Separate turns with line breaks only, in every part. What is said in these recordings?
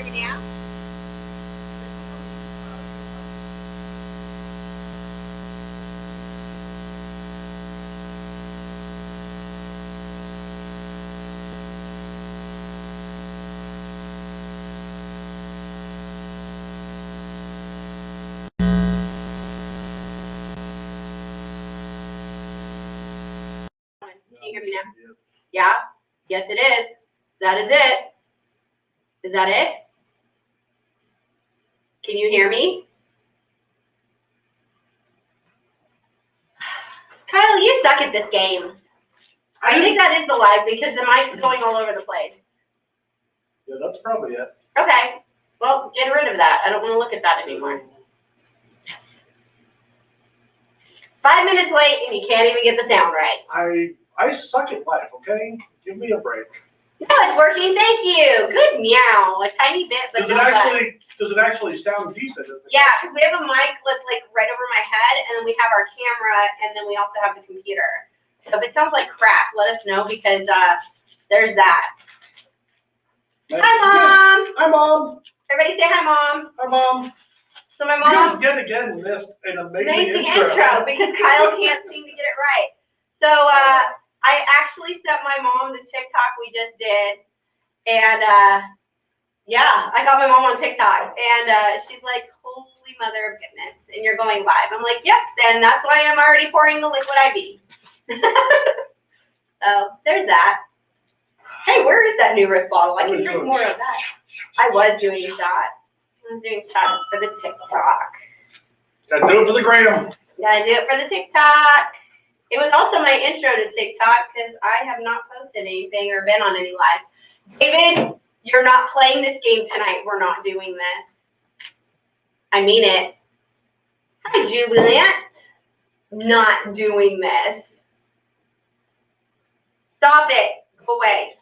hear me now? Can you hear me now? Yeah? Yes, it is. That is it. Is that it? Can you hear me? Kyle, you suck at this game. I think that is the live because the mic's going all over the place.
Yeah, that's probably it.
Okay. Well, get rid of that. I don't want to look at that anymore. 5 minutes late and you can't even get the sound right.
I suck at life, okay? Give me a break.
No, it's working. Thank you. Good meow. A tiny bit, but
Does it actually sound decent?
Yeah, because we have a mic that's like right over my head, and then we have our camera, and then we also have the computer. So if it sounds like crap, let us know because there's that.
Nice.
Hi, Mom.
Hi, Mom.
Everybody say hi, Mom.
Hi, Mom.
So my
You
mom.
guys yet again missed an
Amazing
amazing
intro because Kyle can't seem to get it right. So I actually sent my mom the TikTok we just did, and yeah, I got my mom on TikTok, and she's like, "Holy mother of goodness!" And you're going live. I'm like, "Yep." Then that's why I'm already pouring the liquid IV. So there's that. Hey, where is that new Riff bottle? I can drink more of that. I was doing shots. I was doing shots for the TikTok.
Gotta do it for the gram.
Gotta do it for the TikTok. It was also my intro to TikTok because I have not posted anything or been on any lives. David, you're not playing this game tonight. We're not doing this. I mean it. Hi, Juliet. Not doing this. Stop it. Go away.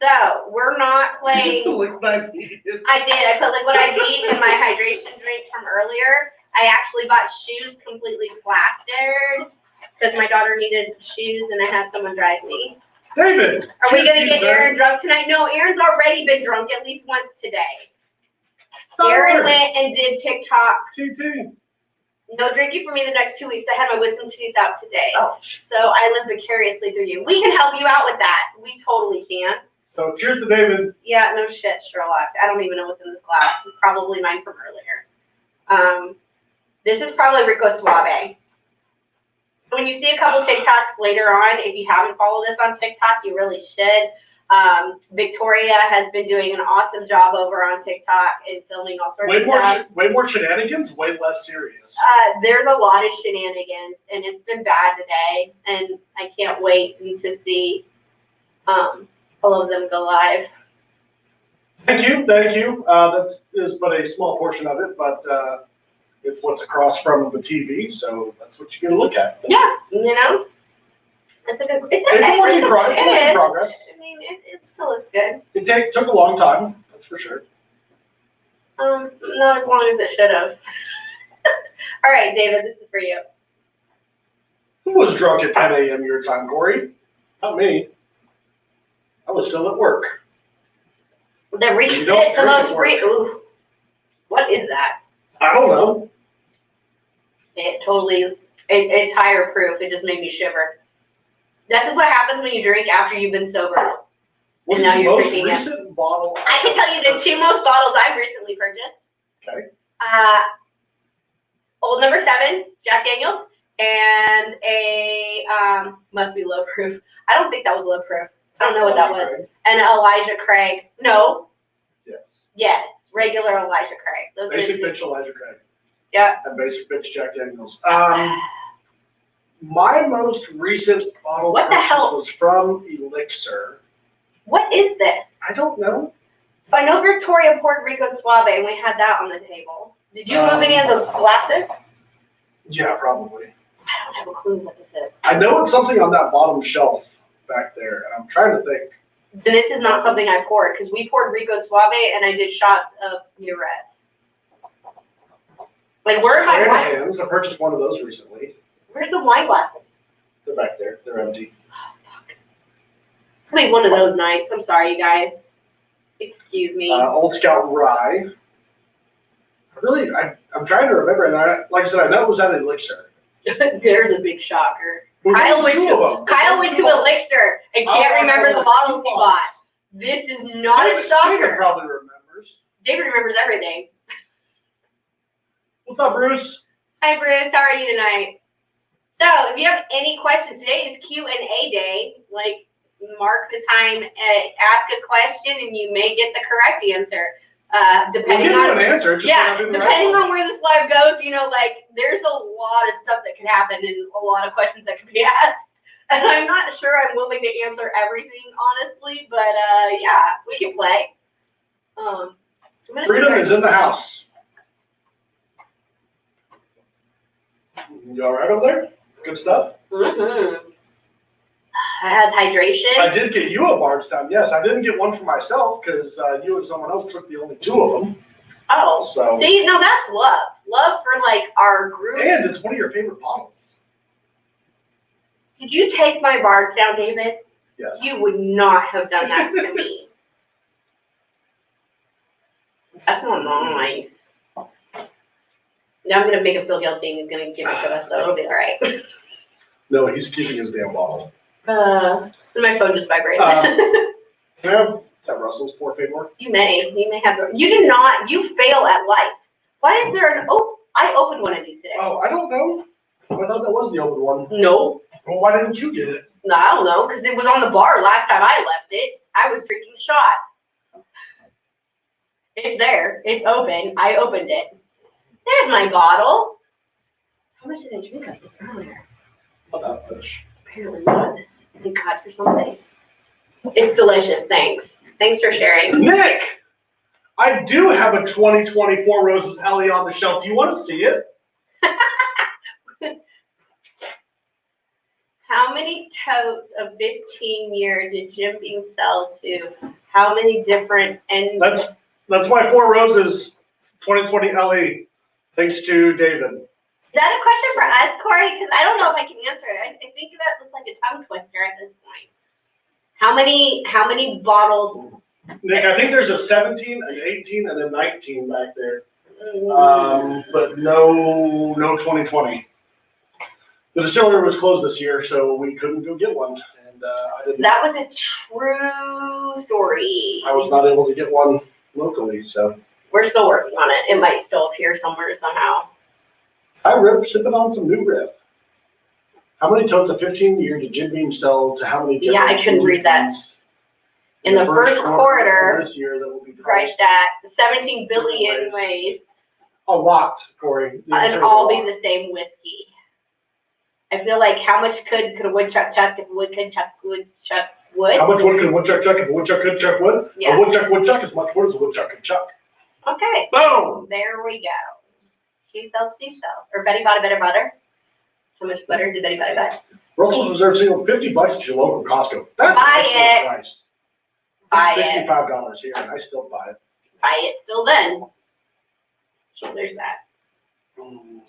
So, we're not playing. I did. I put liquid IV in my hydration drink from earlier. I actually bought shoes completely plastered because my daughter needed shoes and I had someone drive me.
David!
Are we going to get Aaron drunk tonight? No, Aaron's already been drunk at least once today. Aaron went and did TikTok.
CT.
No drinking for me the next 2 weeks. I had my wisdom teeth out today.
Oh.
So I live vicariously through you. We can help you out with that. We totally can.
So cheers to David.
Yeah, no shit, Sherlock. I don't even know what's in this glass. It's probably mine from earlier. This is probably Rico Suave. When you see a couple TikToks later on, if you haven't followed us on TikTok, you really should. Victoria has been doing an awesome job over on TikTok and filming all sorts of stuff.
Way more shenanigans, way less serious.
There's a lot of shenanigans, and it's been bad today, and I can't wait to see all of them go live.
Thank you. That is but a small portion of it, but it's what's across from the TV, so that's what you're gonna look at.
Yeah, you know, it's a good. It's
a work in progress.
I mean, it still looks good.
It took a long time, that's for sure.
Not as long as it should have. All right, David, this is for you.
Who was drunk at 10 a.m. your time, Corey? Not me. I was still at work.
The most ooh, what is that?
I don't know.
It totally, it's higher proof. It just made me shiver. This is what happens when you drink after you've been sober.
What is the most recent bottle?
I can tell you the two most bottles I've recently purchased.
Okay.
Old Number 7, Jack Daniels, and a, must be low proof. I don't think that was low proof. I don't know what that was. And Elijah Craig. No.
Yes.
Yes. Regular Elijah Craig. Those
Basic bitch Elijah Craig.
Yeah.
And basic bitch Jack Daniels. My most recent bottle was from Elixir.
What is this?
I don't know.
I know Victoria poured Rico Suave, and we had that on the table. Did you move any of those glasses?
Yeah, probably.
I don't have a clue what this is.
I know it's something on that bottom shelf back there, and I'm trying to think.
This is not something I poured, because we poured Rico Suave, and I did shots of New Red. Like, where are my wine?
Hands. I purchased one of those recently.
Where's the wine glasses?
They're back there. They're empty.
Oh, fuck. It's gonna be one of those nights. I'm sorry, you guys. Excuse me.
Old Scout Rye. I'm trying to remember, and like I said, I know it was at Elixir.
There's a big shocker.
There was
Kyle
only
went
two
to
of them.
Kyle went to Elixir and can't remember the bottles he bought. This is not a
David
shocker.
probably remembers.
David remembers everything.
What's up, Bruce?
Hi, Bruce. How are you tonight? So, if you have any questions, today is Q&A day. Like, mark the time, ask a question, and you may get the correct answer. Depending
we'll
on
an answer. Just
depending on where this live goes, like there's a lot of stuff that can happen and a lot of questions that can be asked. And I'm not sure I'm willing to answer everything honestly, but yeah, we can play.
Freedom is in the house. You all right over there? Good stuff.
Mm-hmm. It has hydration.
I did get you a Bardstown. Yes, I didn't get one for myself because you and someone else took the only two of them.
Oh,
so
see, no, that's love. Love for like our group.
And it's one of your favorite bottles.
Did you take my Bardstown, David?
Yes.
You would not have done that to me. That's not nice. Now I'm gonna make him feel guilty and he's gonna give it to us, so it'll be all right.
No, he's keeping his damn bottle.
My phone just vibrated.
Can I have that Russell's pour favor?
You may have. You did not. You fail at life. Why is there an? Oh, I opened one of these today.
Oh, I don't know. I thought that was the open one.
No.
Well, why didn't you get it?
No, I don't know, because it was on the bar last time I left it. I was drinking shots. It's there. It's open. I opened it. There's my bottle. How much did I drink of this earlier?
Not that much.
Apparently not. Thank God for something. It's delicious. Thanks. Thanks for sharing.
Nick, I do have a 2024 Roses Ellie on the shelf. Do you want to see it?
How many totes of 15-year did Jim Beam sell to? How many different and
That's my Four Roses 2020 LE. Thanks to David.
Is that a question for us, Corey? Because I don't know if I can answer it. I think that looks like a tongue twister at this point. How many bottles?
Nick, I think there's a 17, an 18, and a 19 back there. But no 2020. The distillery was closed this year, so we couldn't go get one. And I didn't.
That was a true story.
I was not able to get one locally, so.
We're still working on it. It might still appear somewhere somehow.
Hi, Riff, sipping on some new Riff. How many totes of 15-year did Jim Beam sell to how many?
Yeah, I couldn't read that. In the first quarter,
this year, that will be
priced at 17 billion ways.
A lot, Corey.
And all be the same whiskey. I feel like how much could a woodchuck chuck if a woodchuck would?
How much wood could a woodchuck chuck if a woodchuck could chuck wood?
Yeah.
A woodchuck would chuck as much wood as a woodchuck could chuck.
Okay.
Boom!
There we go. She sells, Steve sells. Or Betty bought a bit of butter. How much butter did Betty buy?
Russell's Reserve single, $50 at your local Costco. That's
Buy
an
it.
excellent price.
Buy
It's $65 here, and I still buy it.
Buy it still then. So there's that.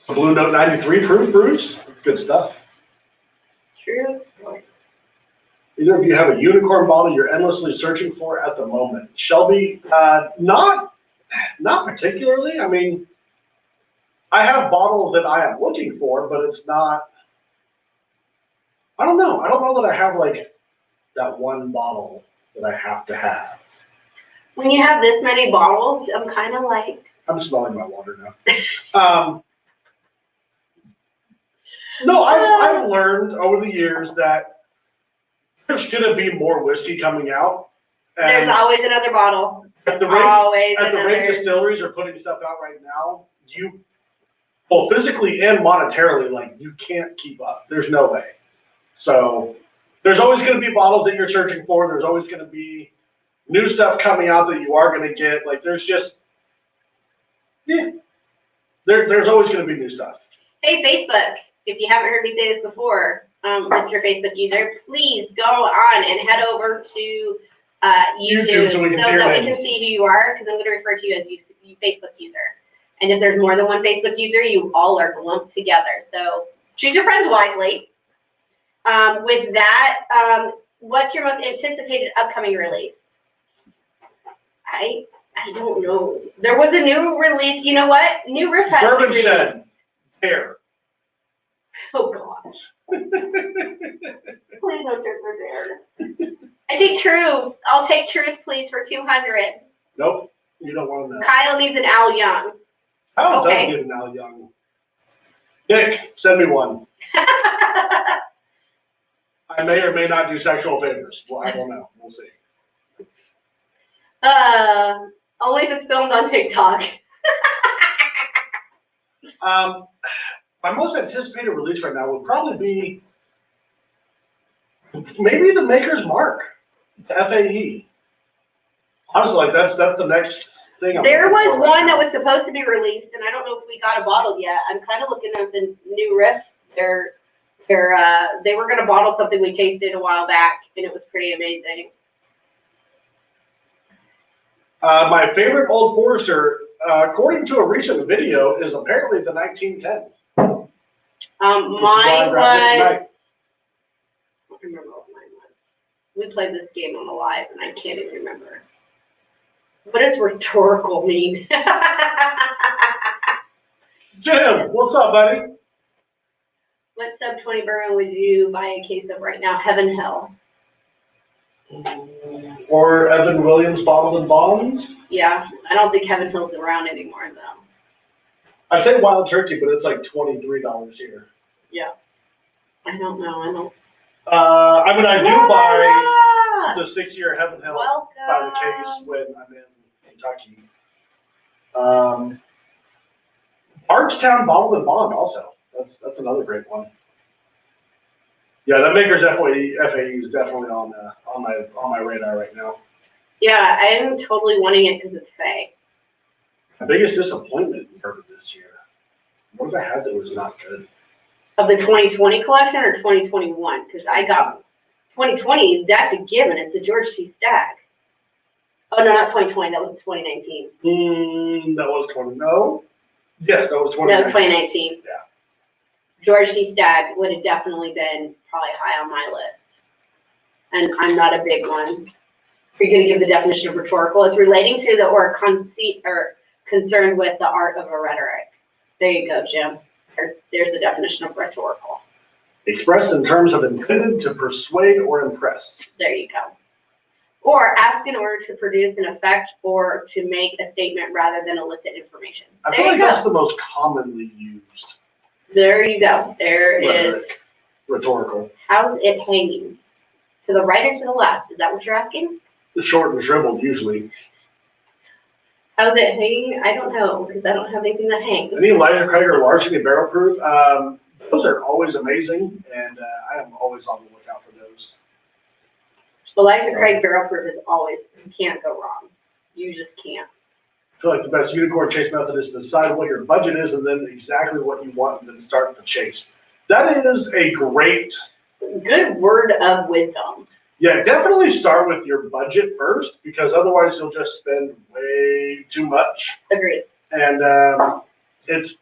Blue Note 93 proof, Bruce. Good stuff.
True story.
Either of you have a unicorn bottle you're endlessly searching for at the moment? Shelby, not particularly. I mean, I have bottles that I am looking for, but it's not. I don't know. I don't know that I have like that one bottle that I have to have.
When you have this many bottles, I'm kind of like.
I'm smelling my water now. No, I've learned over the years that there's going to be more whiskey coming out. And
There's always another bottle.
At the rate distilleries are putting stuff out right now, well, physically and monetarily, like, you can't keep up. There's no way. So there's always going to be bottles that you're searching for. There's always going to be new stuff coming out that you are going to get. Like, there's just, there's always going to be new stuff.
Hey, Facebook, if you haven't heard me say this before, Mr. Facebook user, please go on and head over to YouTube
so we can
see who you are, because I'm going to refer to you as you Facebook user. And if there's more than one Facebook user, you all are lumped together. So choose your friends wisely. With that, what's your most anticipated upcoming release? I don't know. There was a new release. You know what? New Riff has
Bourbon
release.
Shed. Hair.
Oh gosh. Please don't drink my beer. I take Truth. I'll take Truth, please, for 200.
Nope. You don't want to know.
Kyle needs an Al Young.
Kyle
Okay.
does get an Al Young. Nick, send me one. I may or may not do sexual favors. Well, I don't know. We'll see.
Only if it's filmed on TikTok.
My most anticipated release right now would probably be maybe the Maker's Mark, the FAE. Honestly, like that's the next thing.
There
looking
was
for right
one
now.
that was supposed to be released, and I don't know if we got a bottle yet. I'm kind of looking at the new Riff. They were going to bottle something we tasted a while back, and it was pretty amazing.
My favorite Old Forester, according to a recent video, is apparently the 1910.
Mine was. I don't remember what mine was. We played this game on the live, and I can't even remember. What does rhetorical mean?
Jim, what's up, buddy?
What sub 20 bourbon would you buy a case of right now? Heaven Hill.
Or Evan Williams Bottled and Bonds?
Yeah, I don't think Heaven Hill's around anymore, though.
I'd say Wild Turkey, but it's like $23 here.
Yeah. I don't know.
I mean, I do buy the 6-year Heaven Hill by the case when I'm in Kentucky. Archtown Bottled and Bond also. That's another great one. Yeah, that Maker's FAE is definitely on my radar right now.
Yeah, I'm totally wanting it because it's fake.
My biggest disappointment in bourbon this year. What have I had that was not good?
Of the 2020 collection or 2021? Because I got 2020, that's a given. It's a George T. Stagg. Oh, no, not 2020. That was 2019.
That was 20. No. Yes, that was 2019.
That was 2019.
Yeah.
George T. Stagg would have definitely been probably high on my list. And I'm not a big one. Are you going to give the definition of rhetorical? It's relating to the or conceit or concerned with the art of a rhetoric. There you go, Jim. There's the definition of rhetorical.
Expressed in terms of intended to persuade or impress.
There you go. Or ask in order to produce an effect or to make a statement rather than elicit information.
I feel like that's the most commonly used.
There you go. There
rhetoric.
Is.
Rhetorical.
How's it hanging? To the right or to the left? Is that what you're asking?
The short and shriveled, usually.
How's it hanging? I don't know, because I don't have anything that hangs.
Any Elijah Craig or Larceny Barrel Proof, those are always amazing, and I am always on the lookout for those.
Elijah Craig Barrel Proof is always, you can't go wrong. You just can't.
I feel like the best unicorn chase method is to decide what your budget is and then exactly what you want and then start the chase. That is a great...
Good word of wisdom. Yeah,
definitely start with your budget first, because otherwise you'll just spend way too much.
Agreed.
And it's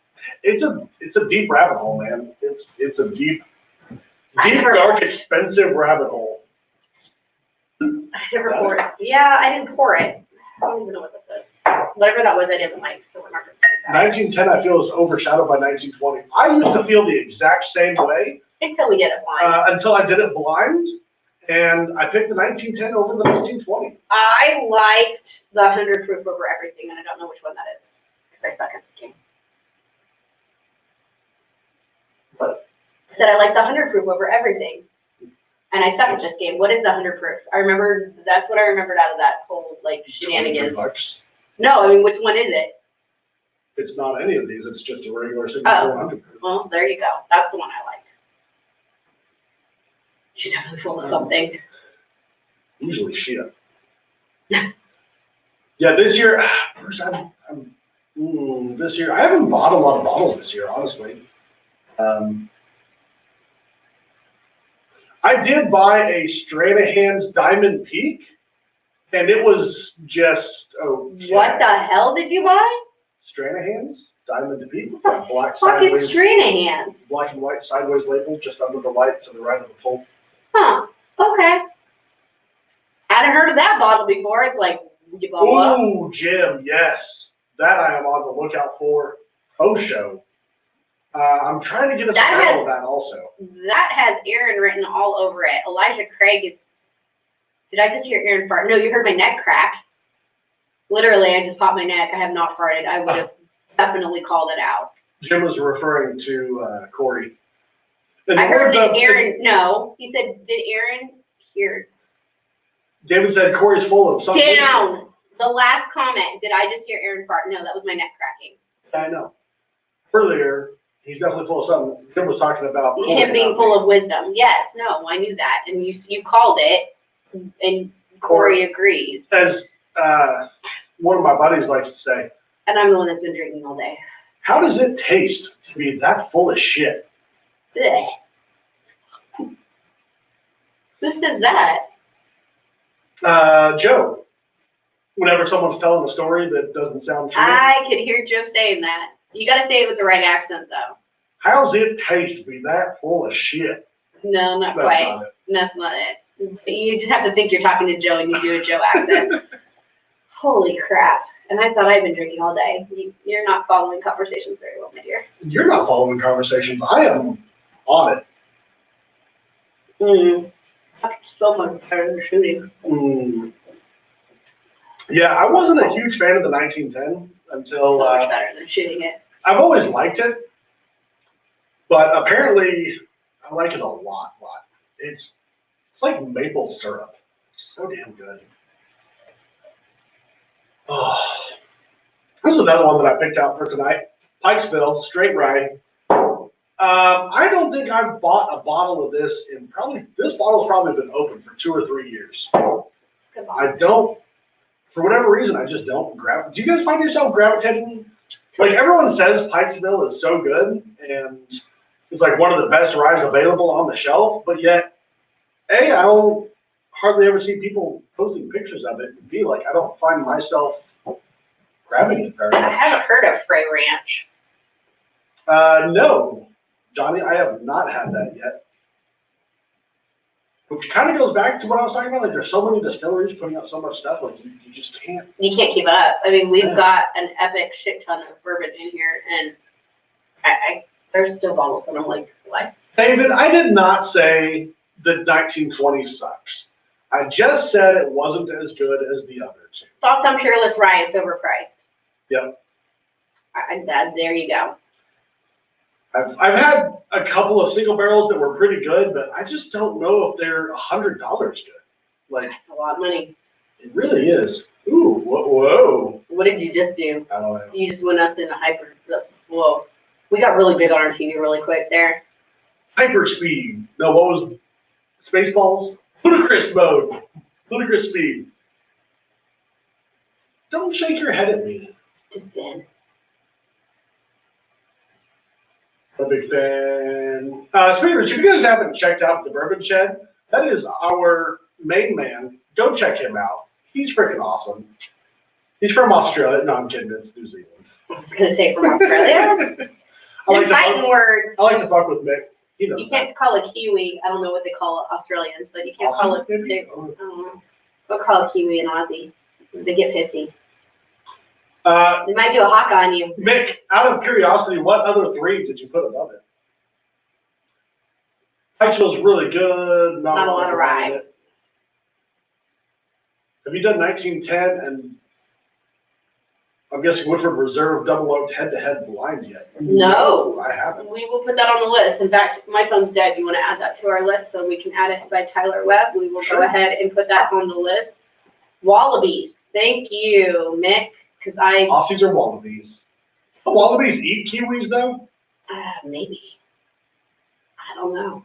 a deep rabbit hole, man. It's a deep, dark, expensive rabbit hole.
I never poured it. Yeah, I didn't pour it. I don't even know what this is. Whatever that was, I didn't like, so we're not going to do that.
1910, I feel, is overshadowed by 1920. I used to feel the exact same way.
Until we did it blind.
Until I did it blind, and I picked the 1910 over the 1920.
I liked the 100 proof over everything, and I don't know which one that is, because I suck at this game.
What?
I said I like the 100 proof over everything. And I suck at this game. What is the 100 proof? That's what I remembered out of that whole, like, shenanigans.
$23.
No, I mean, which one is it?
It's not any of these. It's just a regular signature 100 proof.
Well, there you go. That's the one I liked. She's definitely full of something.
Usually shit. Yeah, this year, this year, I haven't bought a lot of bottles this year, honestly. I did buy a Stranahan's Diamond Peak, and it was just okay.
What the hell did you buy?
Stranahan's Diamond Peak.
What the
black
fuck is
sideways,
Stranahan's?
black and white sideways label, just under the light to the right of the pulp.
Huh. Okay. Hadn't heard of that bottle before. It's like You blow up.
Ooh, Jim, yes. That I am on the lookout for. Show. I'm trying to get us a
That
bottle of that also.
That has Aaron written all over it. Elijah Craig is. Did I just hear Aaron fart? No, you heard my neck crack. Literally, I just popped my neck. I have not farted. I would have definitely called it out.
Jim was referring to Corey.
I heard that Aaron. No, he said, did Aaron hear?
David said Corey's full of something.
Down. The last comment. Did I just hear Aaron fart? No, that was my neck cracking.
I know. Earlier, he's definitely full of something. Jim was talking about Corey,
him being full of wisdom. Yes, no, I knew that, and you called it, and Corey agrees.
As one of my buddies likes to say,
and I'm the one that's been drinking all day.
How does it taste to be that full of shit?
Ugh. Who says that?
Joe. Whenever someone's telling a story that doesn't sound true.
I could hear Joe saying that. You got to say it with the right accent, though.
How does it taste to be that full of shit?
No, not
That's
quite.
not it.
That's not it. You just have to think you're talking to Joe and you do a Joe accent. Holy crap. And I thought I'd been drinking all day. You're not following conversations very well, my dear.
You're not following conversations. I am on it.
That's so much better than shooting.
Yeah, I wasn't a huge fan of the 1910 until...
So much better than shooting it.
I've always liked it, but apparently I like it a lot. It's like maple syrup. It's so damn good. Oh, this is another one that I picked out for tonight. Pikesville Straight Rye. I don't think I've bought a bottle of this in this bottle's probably been open for 2 or 3 years. I don't, for whatever reason, I just don't grab. Do you guys find yourself gravitating? Like everyone says Pikesville is so good and it's like one of the best ryes available on the shelf, but yet, I don't hardly ever see people posting pictures of it. And B, like I don't find myself grabbing it very much.
I haven't heard of Frey Ranch.
No, Johnny, I have not had that yet. Which kind of goes back to what I was talking about. Like, there's so many distilleries putting out so much stuff. Like, you just can't.
You can't keep it up. I mean, we've got an epic shit ton of bourbon in here, and there's still bottles that I'm like, what?
David, I did not say the 1920 sucks. I just said it wasn't as good as the other two.
Thoughts on Peerless Rye? It's overpriced.
Yep.
There you go.
I've had a couple of single barrels that were pretty good, but I just don't know if they're $100 good. Like,
That's a lot of money.
It really is. Ooh, whoa.
What did you just do?
I don't know.
You just went us in a hyper. Whoa. We got really big on our TV really quick there.
Hyperspeed. No, what was Spaceballs? Ludicrous mode. Ludicrous speed. Don't shake your head at me.
Just in.
I'm a big fan. Speakers, if you guys haven't checked out the Bourbon Shed, that is our main man. Go check him out. He's freaking awesome. He's from Australia. No, I'm kidding. It's New Zealand.
I was going to say from Australia. Fighting words.
I like to fuck with Mick.
You can't call a Kiwi. I don't know what they call Australians, but you can't call it. I don't know. We'll call a Kiwi an Aussie. They get pissy. They might do a hawk on you.
Mick, out of curiosity, what other 3 did you put above it? Pikesville's really good.
Not a lot of rye.
Have you done 1910 and I'm guessing Woodford Reserve double oaked head-to-head blind yet?
No.
I haven't.
We will put that on the list. In fact, my phone's dead. You want to add that to our list so we can add it by Tyler Webb? We will go ahead and put that on the list. Wallabies. Thank you, Mick. Because
Aussies are wallabies. Do wallabies eat kiwis though?
Maybe. I don't know.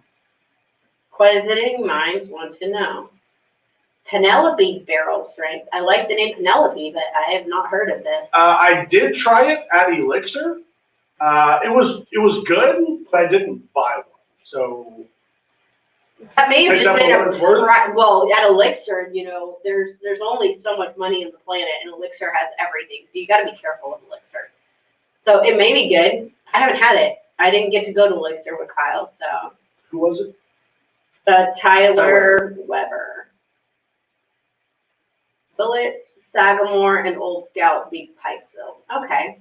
Quisiting minds want to know. Penelope barrel strength. I like the name Penelope, but I have not heard of this.
I did try it at Elixir. It was good, but I didn't buy one. So
That may have just been well, at Elixir, there's only so much money in the planet, and Elixir has everything, so you got to be careful with Elixir. So it may be good. I haven't had it. I didn't get to go to Elixir with Kyle, so.
Who was it?
Tyler Weber. Bullet Sagamore, and Old Scout beat Pikesville. Okay.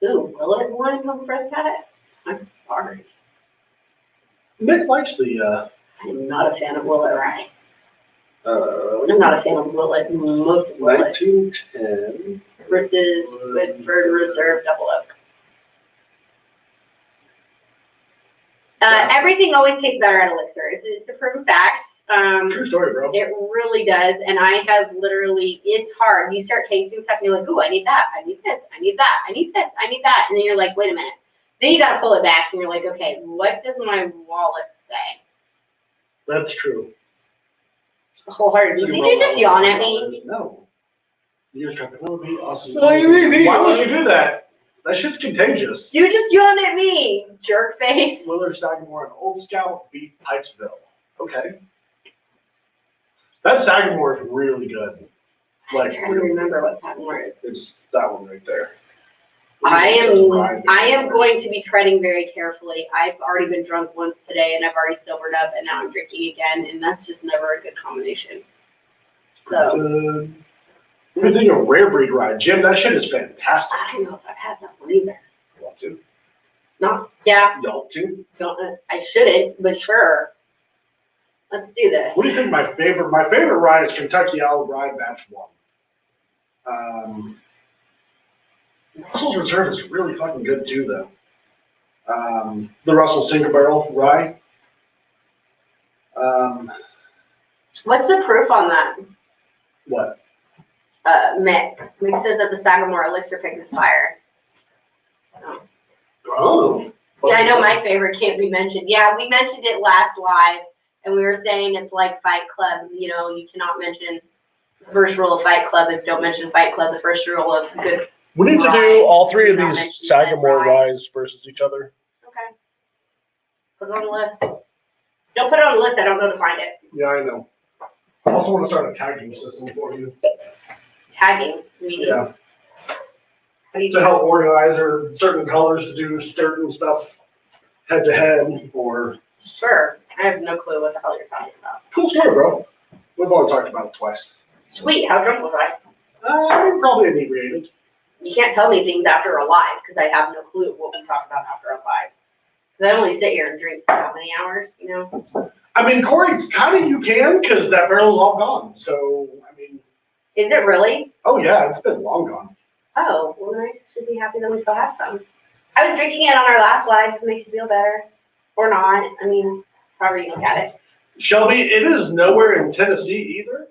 Ooh, will it want to come fresh at it? I'm sorry.
Nick likes the,
I'm not a fan of Willet Rye.
uh,
I'm not a fan of Willet, most of Willet.
1910.
Versus Woodford Reserve Double Oak. Everything always tastes better at Elixir. It's a proven fact.
True story, bro.
It really does, and I have literally, it's hard. You start tasting stuff, and you're like, ooh, I need that, I need this, I need that, I need this, I need that, and then you're like, wait a minute. Then you gotta pull it back, and you're like, okay, what does my wallet say?
That's true.
Wholeheartedly. Did you just yawn at me?
No. You just tried to be awesome.
Why
would you do that? That shit's contagious.
You just yawned at me, jerk face.
Willard Sagamore and Old Scout beat Pikesville. Okay. That Sagamore is really good.
I'm trying to remember what Sagamore is.
It's that one right there.
I am going to be treading very carefully. I've already been drunk once today, and I've already sobered up, and now I'm drinking again, and that's just never a good combination. So.
What do you think of Rare Breed Rye? Jim, that shit is fantastic.
I don't know if I've had that one either.
You want to?
No, yeah.
You want to?
Don't, I shouldn't, but sure. Let's do this.
What do you think my favorite rye is Kentucky Owl Rye Batch 1. Russell's Reserve is really fucking good too, though. The Russell Single Barrel Rye.
What's the proof on that?
What?
Mick. Mick says that the Sagamore Elixir pick is fire. So.
Oh.
Yeah, I know my favorite can't be mentioned. Yeah, we mentioned it last live, and we were saying it's like Fight Club. You know, you cannot mention, the first rule of Fight Club is don't mention Fight Club. The first rule of good.
We need to do all three of these Sagamore ryes versus each other.
Okay. Put it on the list. Don't put it on the list. I don't know to find it.
Yeah, I know. I also want to start a tagging system for you.
Tagging, meaning.
Yeah.
How do you
To help organize or certain colors to do certain stuff head to head or.
Sure. I have no clue what the hell you're talking about.
Cool story, bro. We've only talked about it twice.
Sweet. How drunk was I?
Probably inebriated.
You can't tell me things after a live because I have no clue what we talk about after a live. Because I only sit here and drink for how many hours, you know?
I mean, Corey, kind of you can because that barrel's all gone. So, I mean.
Is it really?
Oh, yeah, it's been long gone.
Oh, well, I should be happy that we still have some. I was drinking it on our last live. If it makes you feel better. Or not. I mean, however you look at it.
Shelby, it is nowhere in Tennessee either.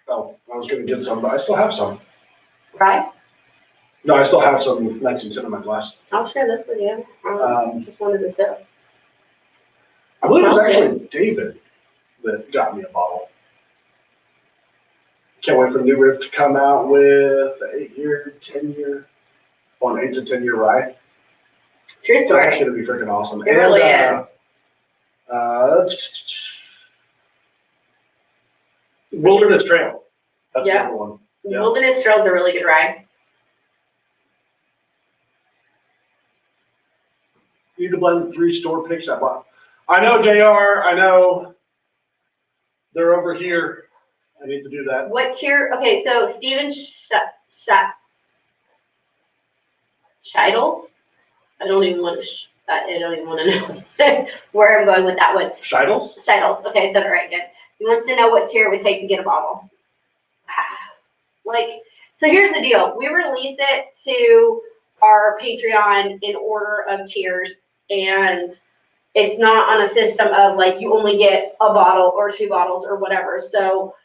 I was going to get some, but I still have some.
Right?
No, I still have some Lexington in my glass.
I'll share this with you. Just wanted to sip.
I believe it was actually David that got me a bottle. Can't wait for the new Riff to come out with an 8-year, 10-year, an 8 to 10-year rye.
True story.
That's going to be freaking awesome.
It really is.
Wilderness Trail. That's the
Yeah.
other one. Yeah.
Wilderness Trail's a really good ride.
You need to blend 3 store picks I bought. I know, JR. I know. They're over here. I need to do that.
What tier? Okay, so Steven Scheidels? I don't even want to know where I'm going with that one.
Scheidels?
Scheidels. Okay, I said it right again. He wants to know what tier it would take to get a bottle. Like, so here's the deal. We release it to our Patreon in order of tiers, and it's not on a system of like you only get a bottle or 2 bottles or whatever. So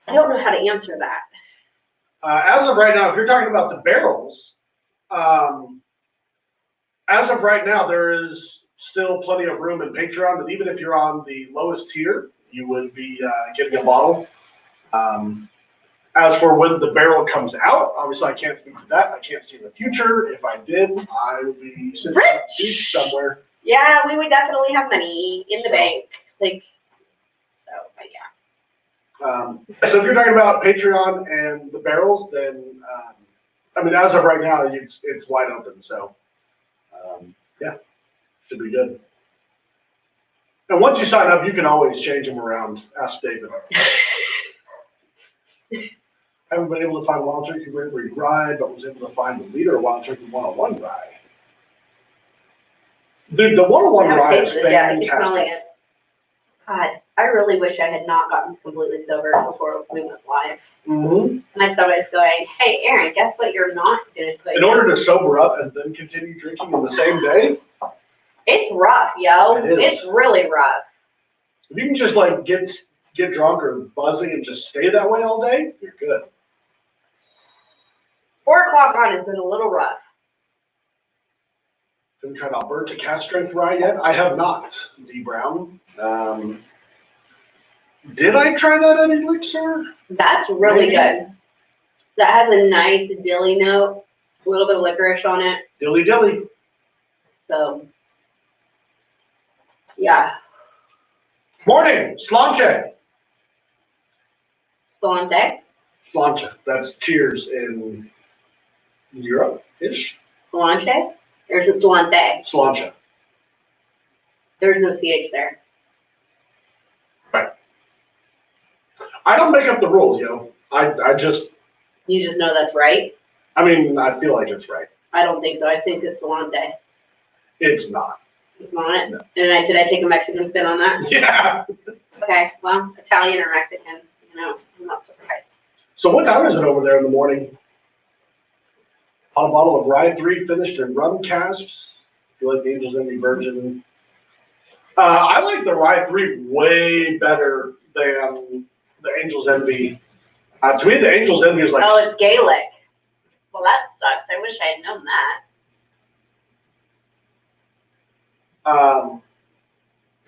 I don't know how to answer that.
As of right now, if you're talking about the barrels, as of right now, there is still plenty of room in Patreon that even if you're on the lowest tier, you would be getting a bottle. As for when the barrel comes out, obviously I can't speak to that. I can't see the future. If I did, I would be sitting on the beach somewhere.
Yeah, we would definitely have money in the bank. Like, so, but yeah.
So if you're talking about Patreon and the barrels, then, I mean, as of right now, it's wide open. So, yeah, should be good. And once you sign up, you can always change them around. Ask David. I haven't been able to find Wild Turkey Bravery Rye, but was able to find the leader of Wild Turkey 101 Rye. Dude, the 101 Rye is
Yeah, I keep smelling
fantastic.
it. God, I really wish I had not gotten completely sober before we went live.
Mm-hmm.
My stomach's going, hey, Aaron, guess what you're not going to put
In order to sober up and then continue drinking in the same day,
It's rough, yo.
It is.
It's really rough.
if you can just like get drunk or buzzing and just stay that way all day, you're good.
4 o'clock on has been a little rough.
Haven't tried Alberta Cast Strength Rye yet. I have not, D Brown. Did I try that at Elixir?
That's really
Maybe.
good. That has a nice dilly note, a little bit of licorice on it.
Dilly dilly.
So, yeah.
Morning, slanche.
Solante?
Slanche. That's cheers in Europe-ish.
Solante? Or is it Solante?
Slanche.
There's no CH there.
I don't make up the rules, yo. I just,
You just know that's right?
I mean, I feel like it's right.
I don't think so. I think it's Solante.
It's not.
It's not?
No.
And did I take a Mexican spin on that?
Yeah.
Okay, well, Italian or Mexican, I'm not surprised.
So what time is it over there in the morning? On a bottle of Rye 3 finished in rum casks. You like the Angel's Envy version? I like the Rye 3 way better than the Angel's Envy. To me, the Angel's Envy is like.
Oh, it's Gaelic. Well, that sucks. I wish I had known that.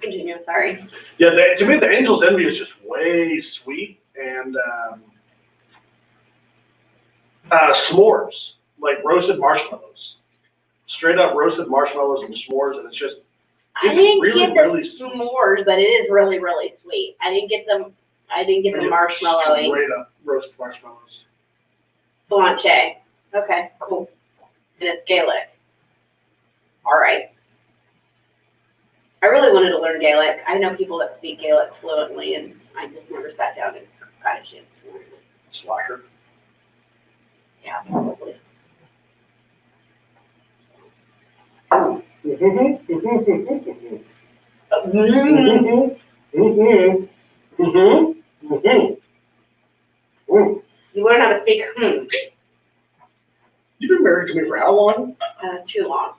Continue, sorry.
Yeah, to me, the Angel's Envy is just way sweet and s'mores, like roasted marshmallows. Straight up roasted marshmallows and s'mores, and it's
I didn't
really,
get the
really
s'mores, but it is really, really sweet. I didn't get the marshmallowy.
Straight up roasted marshmallows.
Cilantro. Okay, cool. And it's Gaelic. All right. I really wanted to learn Gaelic. I know people that speak Gaelic fluently, and I just never sat down and got a chance to learn it.
Slacker.
Yeah, probably. You learn how to speak
You've been married to me for how long?
too long.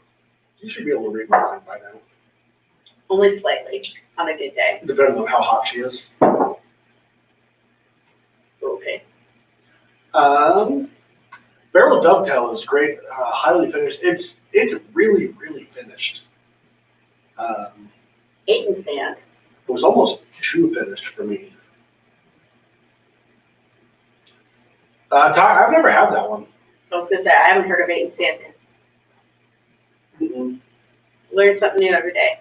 You should be able to read my mind by now.
Only slightly on a good day.
Depending on how hot she is.
Okay.
Barrel Dovetail is great, highly finished. It's really, really finished.
8 and sand.
It was almost too finished for me. Ty, I've never had that one.
I was gonna say I haven't heard of 8 and sand.
Mm-hmm.
Learn something new every day.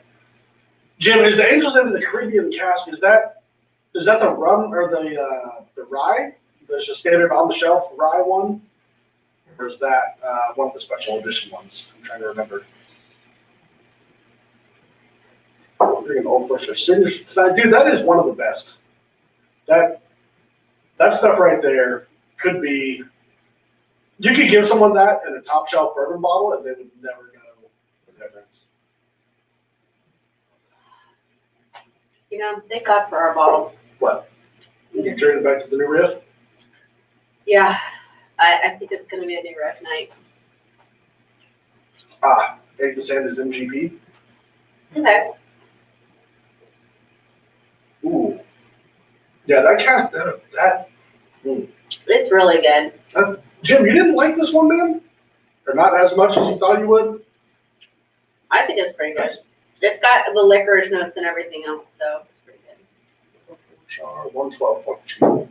Jim, is the Angels Envy the Caribbean cask? Is that the rum or the rye? There's a standard on the shelf rye one, or is that one of the special edition ones? I'm trying to remember. I'm drinking Old Forester. Dude, that is one of the best. That stuff right there could be. You could give someone that in a top shelf bourbon bottle, and they would never know the difference.
Thank God for our bottle.
What? You turn it back to the new Riff?
Yeah, I think it's gonna be a new Riff night.
Angus and his MGP.
Okay.
Ooh. Yeah, that cast,
It's really good.
Jim, you didn't like this one, man? Or not as much as you thought you would?
I think it's pretty good. It's got the licorice notes and everything else, so it's pretty good.
Char 112.2.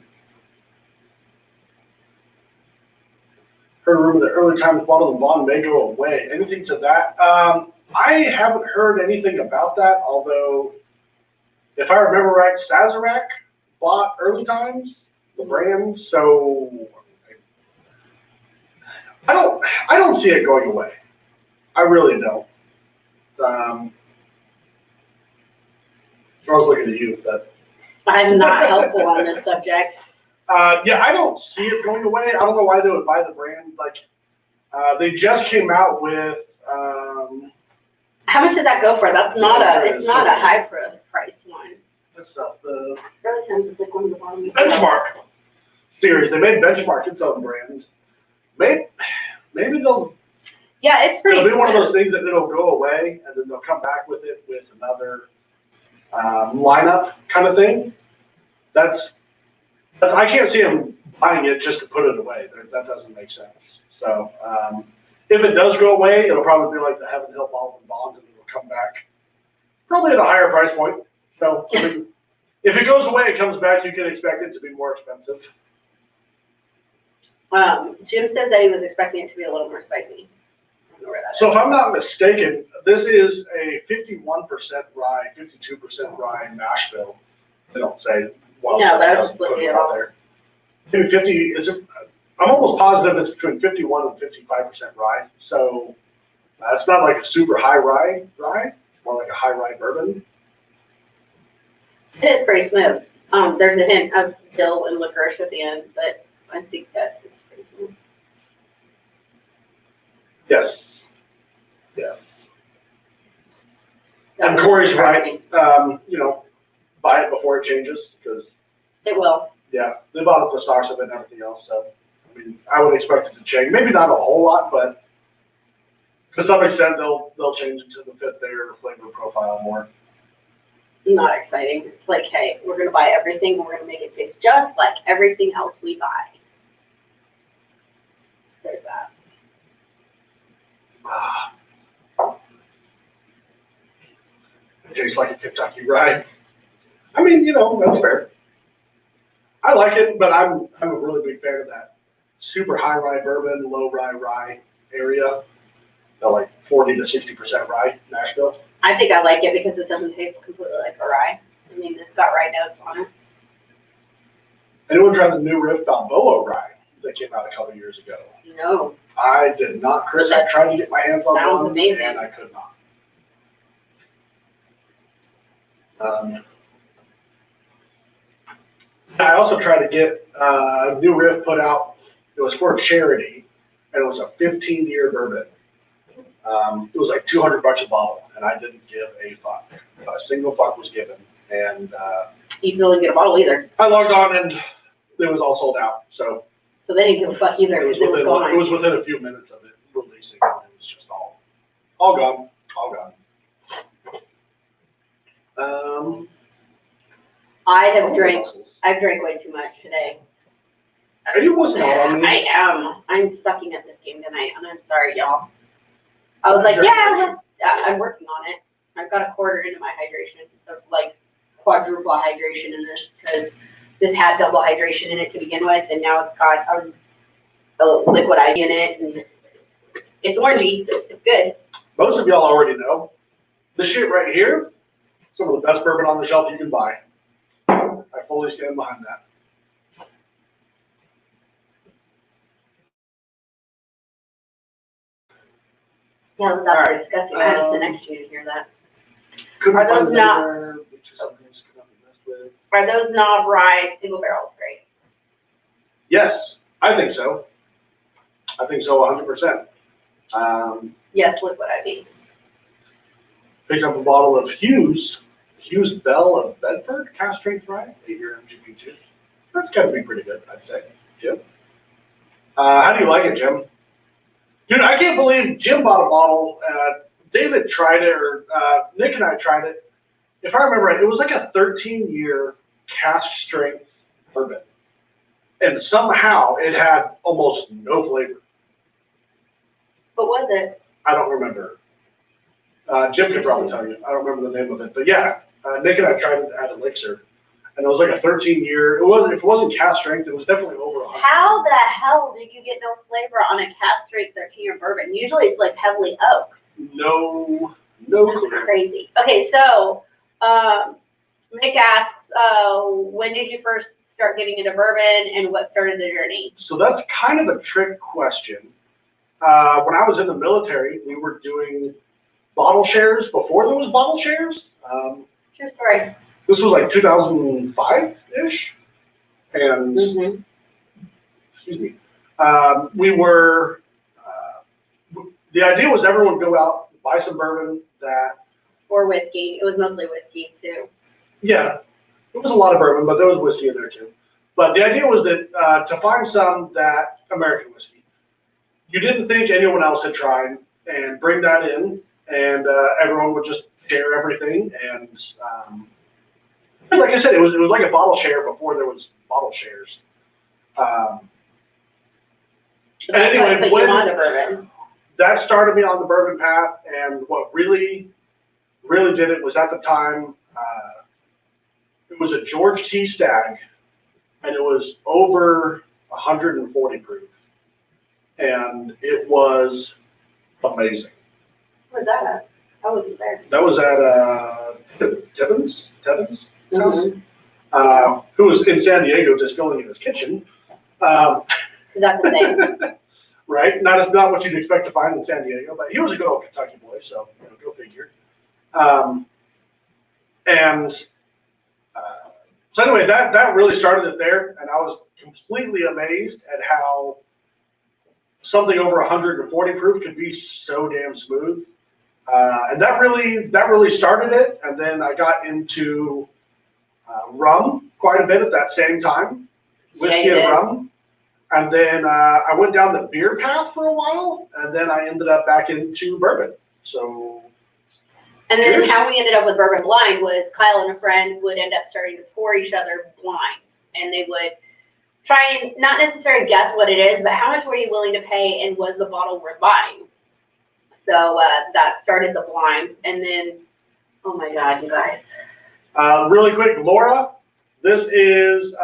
Heard a rumor that early times bottle and bond may go away. Anything to that? I haven't heard anything about that, although, if I remember right, Sazerac bought early times, the brand, so I don't see it going away. I really don't. I was looking at you, but
I'm not helpful on this subject.
Yeah, I don't see it going away. I don't know why they would buy the brand. Like, they just came out with,
How much does that go for? That's not it's not a high priced one.
what's up, the
Early times is like one of the bottom.
Benchmark series. They made Benchmark its own brand. Maybe they'll.
Yeah, it's pretty.
It'll be one of those things that it'll go away, and then they'll come back with it with another lineup kind of thing. That's I can't see them buying it just to put it away. That doesn't make sense. So if it does go away, it'll probably be like the Heaven Hill Bottle and Bonds, and it'll come back probably at a higher price point. So I mean, if it goes away, it comes back. You can expect it to be more expensive.
Jim said that he was expecting it to be a little more spicy. I don't know where that
So if I'm not mistaken, this is a 51% rye, 52% rye mash bill. They don't say. Well,
No, but I was just looking
it
at
out there. Maybe 50 is it? I'm almost positive it's between 51 and 55% rye. So it's not like a super high rye. It's more like a high rye bourbon.
It is pretty smooth. There's a hint of dill and licorice at the end, but I think that it's pretty smooth.
Yes. Yes.
That
And
was
Corey's
surprising.
right. Buy it before it changes because
It will.
yeah, they bought up the stocks of it and everything else. So I mean, I would expect it to change. Maybe not a whole lot, but to some extent they'll change it to fit their flavor profile more.
Not exciting. It's like, hey, we're gonna buy everything and we're gonna make it taste just like everything else we buy. There's that.
It tastes like a Kentucky rye. I mean, that's fair. I like it, but I'm a really big fan of that super high rye bourbon, low rye area. Like 40 to 60% rye Nashville.
I think I like it because it doesn't taste completely like a rye. I mean, it's got rye notes on it.
Anyone tried the new Riff Balboa rye that came out a couple years ago?
No.
I did not, Chris. I tried to get my hands on
Sounds
one,
amazing.
and I could not. I also tried to get New Riff put out. It was for charity, and it was a 15-year bourbon. It was like $200 a bottle, and I didn't give a fuck. A single fuck was given, and
You still didn't get a bottle either.
I logged on, and it was all sold out. So
they didn't give a fuck either.
it was within a few minutes of it releasing, and it was just all gone,
I've drank way too much today.
It was not on me.
I am. I'm sucking at this game tonight, and I'm sorry, y'all. I was like, yeah, I'm working on it. I've got a quarter into my hydration, of like quadruple hydration in this, because this had double hydration in it to begin with, and now it's got a liquid IV in it, and it's orangey. It's good.
Most of y'all already know. This shit right here, some of the best bourbon on the shelf you can buy. I fully stand behind that.
Yeah, it was absolutely disgusting. I had to sit next to you to hear that.
Couldn't
Are those
find
not-
anywhere, which is something that's gonna be messed with.
Are those knob rye single barrels great?
Yes, I think so. I think so 100%.
Yes, liquid IV.
Picked up a bottle of Hughes Bell of Bedford, cast strength rye, 8-year MGP2. That's gotta be pretty good, I'd say. Jim? How do you like it, Jim? Dude, I can't believe Jim bought a bottle. David tried it, or Nick and I tried it. If I remember right, it was like a 13-year cask strength bourbon. And somehow it had almost no flavor.
What was it?
I don't remember. Jim could probably tell you. I don't remember the name of it. But yeah, Nick and I tried it at Elixir. And it was like a 13-year. If it wasn't cask strength, it was definitely over 100.
How the hell did you get no flavor on a cast strength 13-year bourbon? Usually it's like heavily oaked.
No
That's
clue.
crazy. Okay, so Nick asks, when did you first start getting into bourbon, and what started the journey?
So that's kind of a trick question. When I was in the military, we were doing bottle shares before there was bottle shares.
True story.
This was like 2005-ish. And,
Mm-hmm.
excuse me, we were, the idea was everyone would go out, buy some bourbon that,
Or whiskey. It was mostly whiskey too.
yeah, it was a lot of bourbon, but there was whiskey in there too. But the idea was that to find some that American whiskey, you didn't think anyone else had tried, and bring that in, and everyone would just share everything. And like I said, it was like a bottle share before there was bottle shares. And anyway,
But you wanted bourbon.
that started me on the bourbon path, and what really did it was at the time, it was a George T. Stagg, and it was over 140 proof, and it was amazing.
What was that at? I wasn't there.
That was at Tibbins,
Mm-hmm.
who was in San Diego distilling in his kitchen.
Is that the thing?
Right? Not what you'd expect to find in San Diego, but he was a good old Kentucky boy, so go figure. So anyway, that really started it there, and I was completely amazed at how something over 140 proof could be so damn smooth. And that really started it. And then I got into rum quite a bit at that same time, whiskey and rum. And then I went down the beer path for a while, and then I ended up back into bourbon. So.
And then
cheers.
how we ended up with Bourbon Blind was Kyle and a friend would end up starting to pour each other blinds, and they would try and not necessarily guess what it is, but how much were you willing to pay, and was the bottle worth buying? So that started the blinds, and then, oh my God, you guys.
Really quick, Laura, this is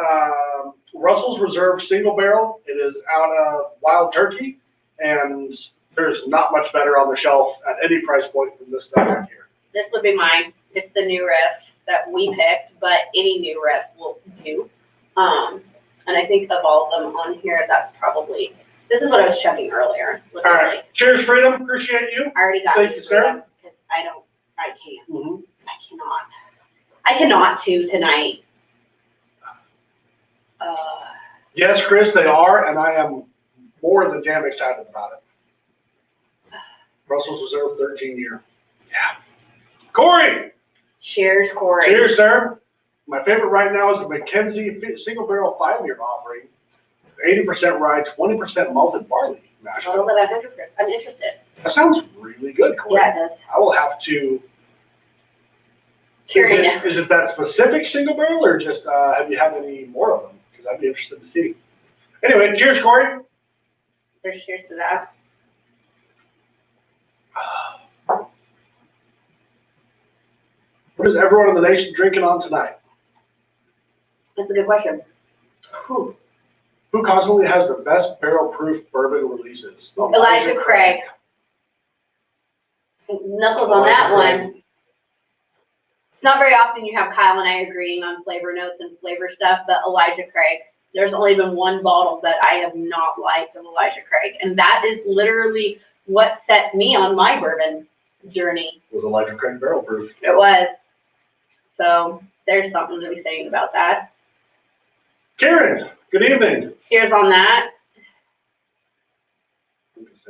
Russell's Reserve Single Barrel. It is out of Wild Turkey, and there's not much better on the shelf at any price point than this stuff right here.
This would be mine. It's the new Riff that we picked, but any new Riff will do. And I think of all of them on here, that's probably, this is what I was checking earlier, literally.
All right. Cheers, Freedom. Appreciate you.
I already got
Thank you, sir.
Because I can't. Mm-hmm. I cannot tonight.
Yes, Chris, they are, and I am more than damn excited about it. Russell's Reserve 13-year. Yeah. Corey!
Cheers, Corey.
Cheers, sir. My favorite right now is the McKenzie Single Barrel 5-year offering. 80% rye, 20% malted barley mash.
Well, but I'm interested.
That sounds really good, Corey.
Yeah, it does.
I will have to. Is it that specific single barrel, or just have you had any more of them? Because I'd be interested to see. Anyway, cheers, Corey.
There's cheers to that.
What is everyone in the nation drinking on tonight?
That's a good question.
Who constantly has the best barrel-proof bourbon releases?
Elijah Craig. Knuckles on that one. Not very often you have Kyle and I agreeing on flavor notes and flavor stuff, but Elijah Craig. There's only been one bottle that I have not liked of Elijah Craig, and that is literally what set me on my bourbon journey.
Was Elijah Craig barrel-proof?
It was. So there's something to be saying about that.
Karen, good evening.
Cheers on that.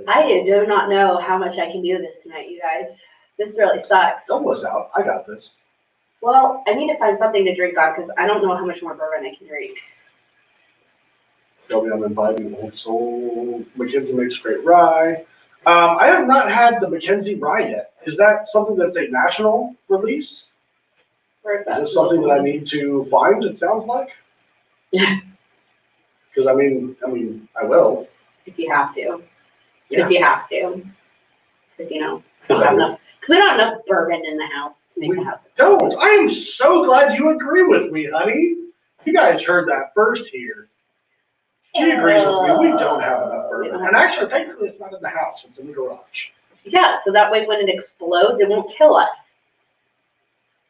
I do not know how much I can do this tonight, you guys. This really sucks.
Don't miss out. I got this.
Well, I need to find something to drink on because I don't know how much more bourbon I can drink.
Shelby, I'm inviting Old Soul. McKenzie makes great rye. I have not had the McKenzie rye yet. Is that something that's a national release?
Where is that?
Is this something that I need to find, it sounds like?
Yeah.
Because I mean, I will.
If you have to.
Yeah.
Because you have to. Because, we don't have enough bourbon in the house to make the house.
Don't. I am so glad you agree with me, honey. You guys heard that first here. She agrees with me. We don't have enough bourbon. And actually, technically, it's not in the house. It's in the garage.
Yeah, so that way when it explodes, it won't kill us.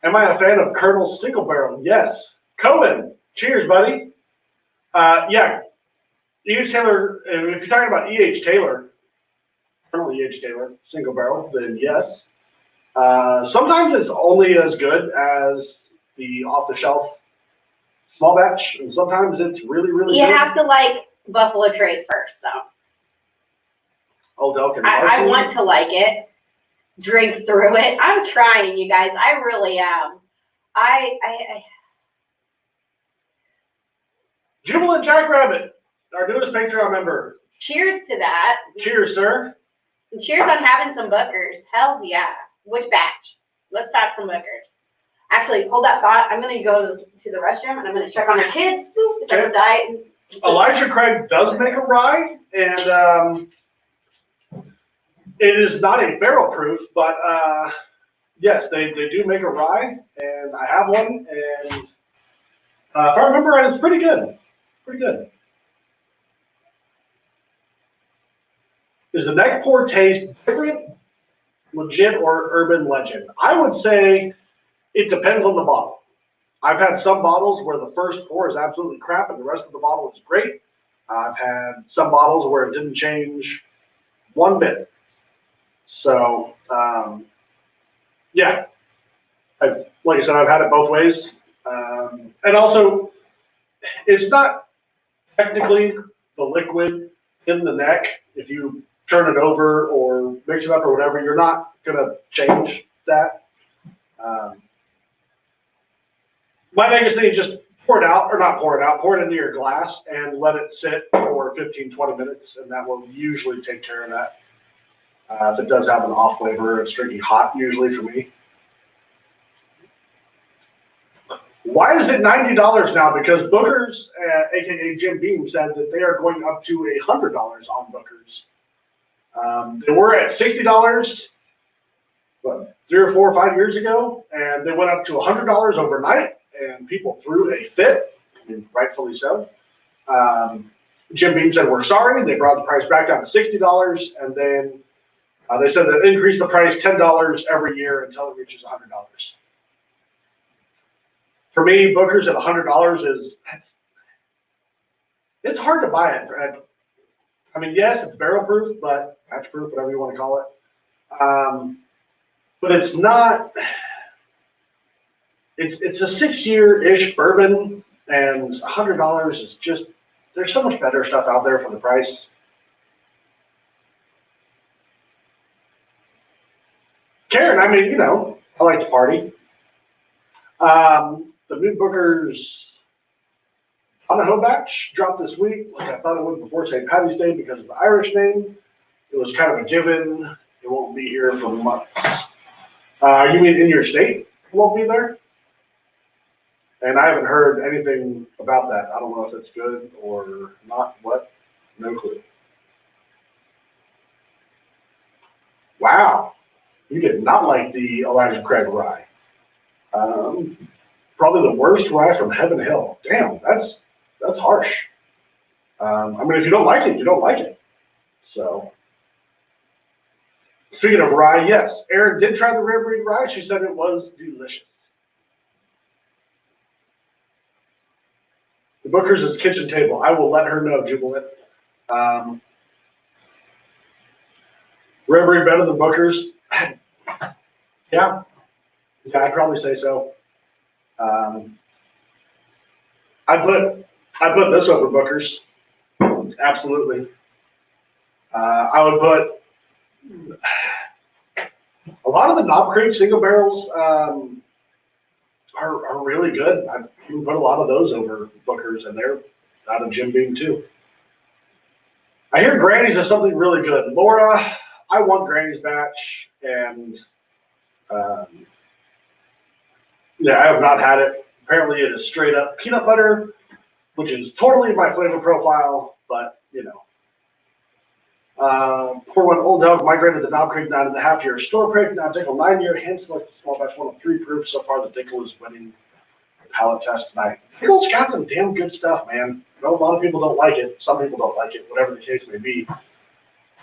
Am I a fan of Colonel's Single Barrel? Yes. Cohen, cheers, buddy. Yeah, E.H. Taylor, if you're talking about E.H. Taylor, Colonel E.H. Taylor, Single Barrel, then yes. Sometimes it's only as good as the off-the-shelf small batch, and sometimes it's really, really
You
good.
have to like Buffalo Trace first, though.
Old Elk and
I
Varsity.
want to like it, drink through it. I'm trying, you guys. I really am. I
Jubilant Jackrabbit, our newest Patreon member.
cheers to that.
Cheers, sir.
And cheers on having some bookers. Hell yeah. Which batch? Let's talk some bookers. Actually, hold that thought. I'm going to go to the restroom and I'm going to check on the kids. Boop, check the diet.
Elijah Craig does make a rye, and it is not a barrel proof, but yes, they do make a rye, and I have one, and if I remember right, it's pretty good. Pretty good. Is the neck pour taste different, legit, or urban legend? I would say it depends on the bottle. I've had some bottles where the first pour is absolutely crap and the rest of the bottle is great. I've had some bottles where it didn't change one bit. So, yeah. Like I said, I've had it both ways. And also, it's not technically the liquid in the neck. If you turn it over or mix it up or whatever, you're not going to change that. My biggest thing is just pour it out, or not pour it out, pour it into your glass and let it sit for 15, 20 minutes, and that will usually take care of that. If it does have an off flavor, it's drinking hot usually for me. Why is it $90 now? Because Booker's, aka Jim Beam, said that they are going up to $100 on Booker's. They were at $60, what, 3 or 4 or 5 years ago, and they went up to $100 overnight, and people threw a fit, and rightfully so. Jim Beam said, we're sorry. They brought the price back down to $60, and then they said they'll increase the price $10 every year until it reaches $100. For me, Booker's at $100 it's hard to buy it. I mean, yes, it's barrel proof, but batch proof, whatever you want to call it. But it's not. It's a 6-year-ish bourbon, and $100 is just. There's so much better stuff out there for the price. Karen, I mean, I like to party. The new Booker's Idaho batch dropped this week, like I thought it would before St. Patty's Day because of the Irish name. It was kind of a given. It won't be here for months. You mean in your state? It won't be there? And I haven't heard anything about that. I don't know if it's good or not. What? No clue. Wow. You did not like the Elijah Craig rye. Probably the worst rye from Heaven Hill. Damn, that's harsh. I mean, if you don't like it, you don't like it. So, speaking of rye, yes, Erin did try the rare breed rye. She said it was delicious. The Booker's is kitchen table. I will let her know, Jubilant. Rare breed better than Booker's? Yeah, I'd probably say so. I put this over Booker's. Absolutely. I would put a lot of the Knob Creek single barrels are really good. I would put a lot of those over Booker's, and they're out of Jim Beam too. I hear Granny's is something really good. Laura, I want Granny's batch, and yeah, I have not had it. Apparently it is straight up peanut butter, which is totally my flavor profile, but Pour one Old Dog migrated to Knob Creek 9.5 year store pick. Now Dickel 9 year hand selected small batch 103 proof. So far the Dickel is winning the palate test tonight. Dickel's got some damn good stuff, man. I know a lot of people don't like it. Some people don't like it, whatever the case may be.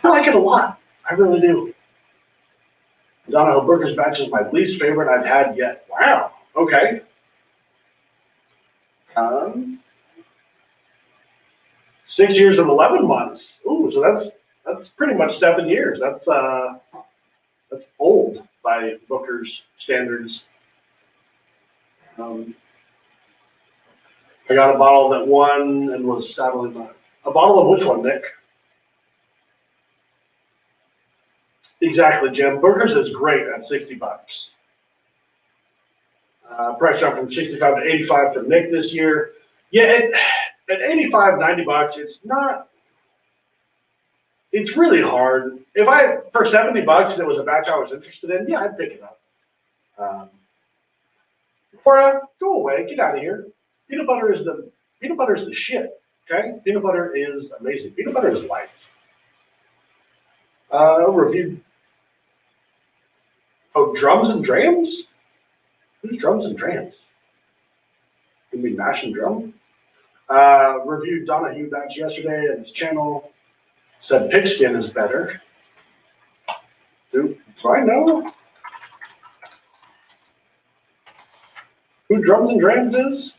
I like it a lot. I really do. Donahoe Burger's batch is my least favorite I've had yet. Wow. Okay. 6 years and 11 months. Ooh, so that's pretty much 7 years. That's old by Booker's standards. Kind I got a bottle that won and was sadly mine. A bottle of which one, Nick? Exactly, Jim. Booker's is great at $60. Price jump from 65 to 85 for Nick this year. Yeah, at 85, $90, it's really hard. If for $70 and it was a batch I was interested in, yeah, I'd pick it up. Cora, go away, get out of here. Peanut butter is the shit. Okay? Peanut butter is amazing. Peanut butter is life. Review. Oh, drums and drams? Who's drums and drams? You mean mash and drum? Reviewed Donahue batch yesterday on his channel. Said pigskin is better. Do I know who drums and drams is?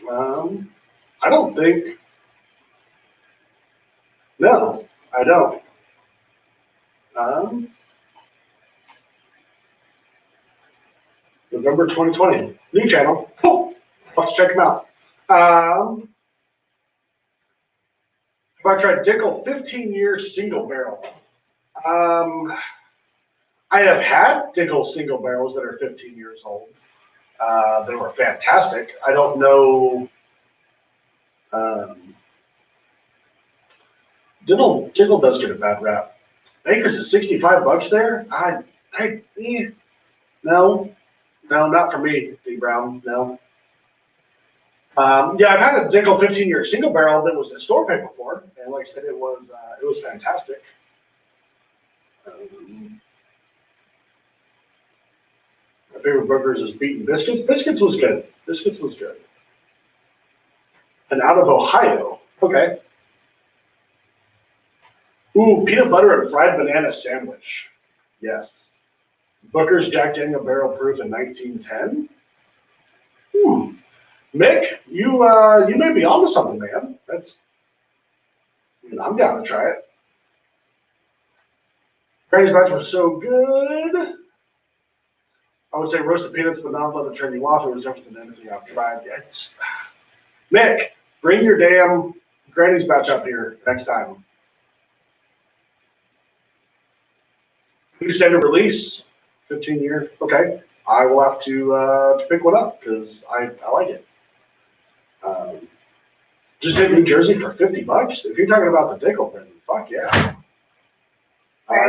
I don't think. No, I don't. November 2020, new channel. Cool. Let's check them out. If I tried Dickel 15-year single barrel. I have had Dickel single barrels that are 15 years old. They were fantastic. I don't know. Dickel does get a bad rap. Acres is $65 there. No, not for me, D Brown. No. Yeah, I've had a Dickel 15-year single barrel that was a store pick before, and like I said, it was fantastic. My favorite burgers is beaten biscuits. Biscuits was good. And out of Ohio. Okay. Ooh, peanut butter and fried banana sandwich. Yes. Booker's Jack Daniel Barrel Proof in 1910. Mick, you may be onto something, man. I'm down to try it. Granny's batch was so good. I would say roasted peanuts, but not let it turn you off. It was different than anything I've tried. Mick, bring your damn Granny's batch up here next time. New standard release, 15 years. Okay, I will have to pick one up because I like it. Just hit New Jersey for $50. If you're talking about the Dickel thing, fuck yeah.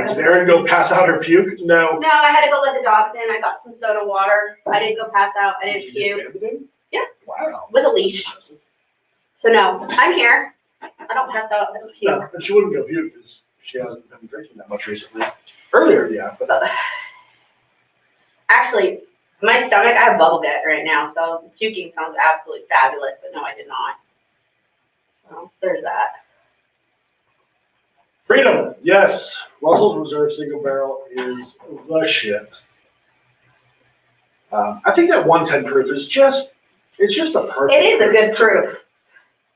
Did Erin go pass out or puke? No.
No, I had to go let the dogs in. I got some soda water. I didn't go pass out. I didn't puke. Yeah.
Wow.
With a leash. So no, I'm here. I don't pass out. I don't puke.
No, but she wouldn't go puke because she hasn't been drinking that much recently. Earlier, yeah. But
actually, my stomach, I have bubble gut right now, so puking sounds absolutely fabulous, but no, I did not. So there's that.
Freedom, yes. Russell's Reserve single barrel is the shit. I think that 110 proof is just a perfect.
It is a good proof.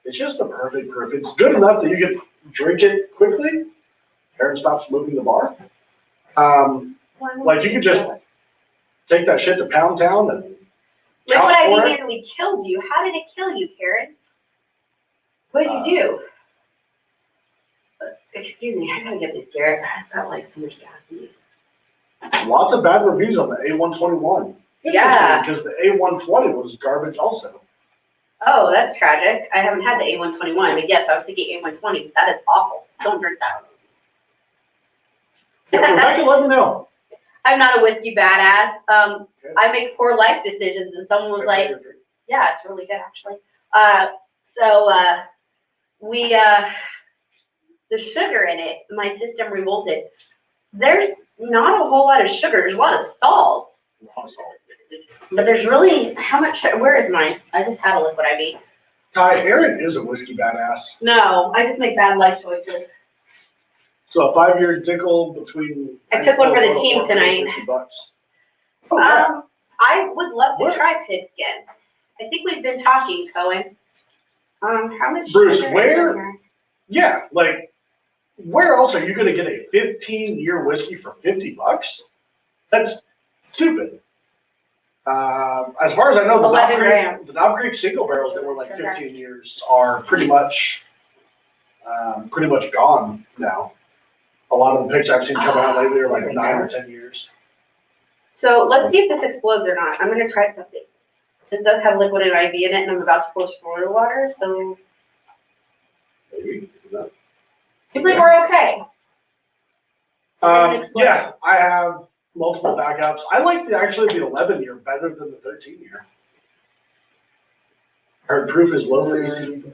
It's just a perfect proof. It's good enough that you can drink it quickly. Aaron stops moving the bar. Like you could just take that shit to Pound Town and.
Look what I nearly killed you. How did it kill you, Karen? What did you do? Excuse me, I gotta get this, Garrett. I've got like so much gas in me.
Lots of bad reviews on the A121.
Yeah.
Because the A120 was garbage also.
Oh, that's tragic. I haven't had the A121, but yes, I was thinking A120. That is awful. Don't drink that.
Rebecca, let me know.
I'm not a whiskey badass. I make poor life decisions, and someone was like, "Yeah, it's really good, actually." There's sugar in it. My system revolted. There's not a whole lot of sugar. There's a lot of salt. But there's really, how much, where is mine? I just had a liquid IV.
Ty, Aaron is a whiskey badass.
No, I just make bad life choices.
So a 5-year Dickel between.
I took one for the team tonight.
$50. Oh, yeah.
I would love to try pigskin. I think we've been talking, Cohen. How much?
Bruce, where? Yeah, like, where else are you going to get a 15-year whiskey for $50? stupid. As far as I know,
11 grams.
the Knob Creek single barrels that were like 15 years are pretty much gone now. A lot of the picks I've seen coming out lately are like 9 or 10 years.
So let's see if this explodes or not. I'm gonna try something. This does have liquid and IV in it, and I'm about to pour soda water, so
Maybe.
seems like we're okay.
Yeah, I have multiple backups. I like the 11 year better than the 13 year. Her proof is low and easy.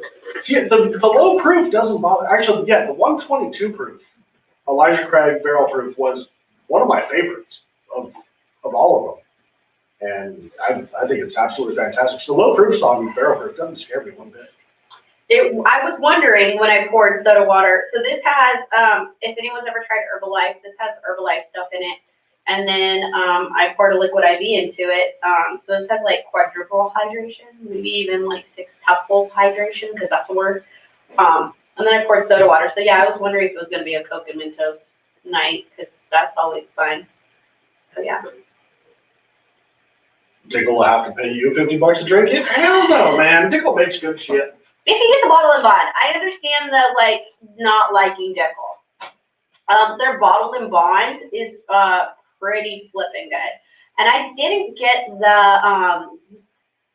See, the low proof doesn't bother. Actually, yeah, the 122 proof, Elijah Craig barrel proof was one of my favorites of all of them. And I think it's absolutely fantastic. So low proof on barrel proof doesn't scare me one bit.
I was wondering when I poured soda water. So this has, if anyone's ever tried Herbalife, this has Herbalife stuff in it. And then I poured a liquid IV into it. So this has like quadruple hydration, maybe even like 6-tupful hydration, because that's a word. And then I poured soda water. So yeah, I was wondering if it was going to be a Coke and Mentos night, because that's always fun. So yeah.
Tickle will have to pay you $50 to drink it? Hell no, man. Tickle makes good shit.
If you get the bottle and bond, I understand the like not liking Dickel. Their bottled and bond is pretty flipping good, and I didn't get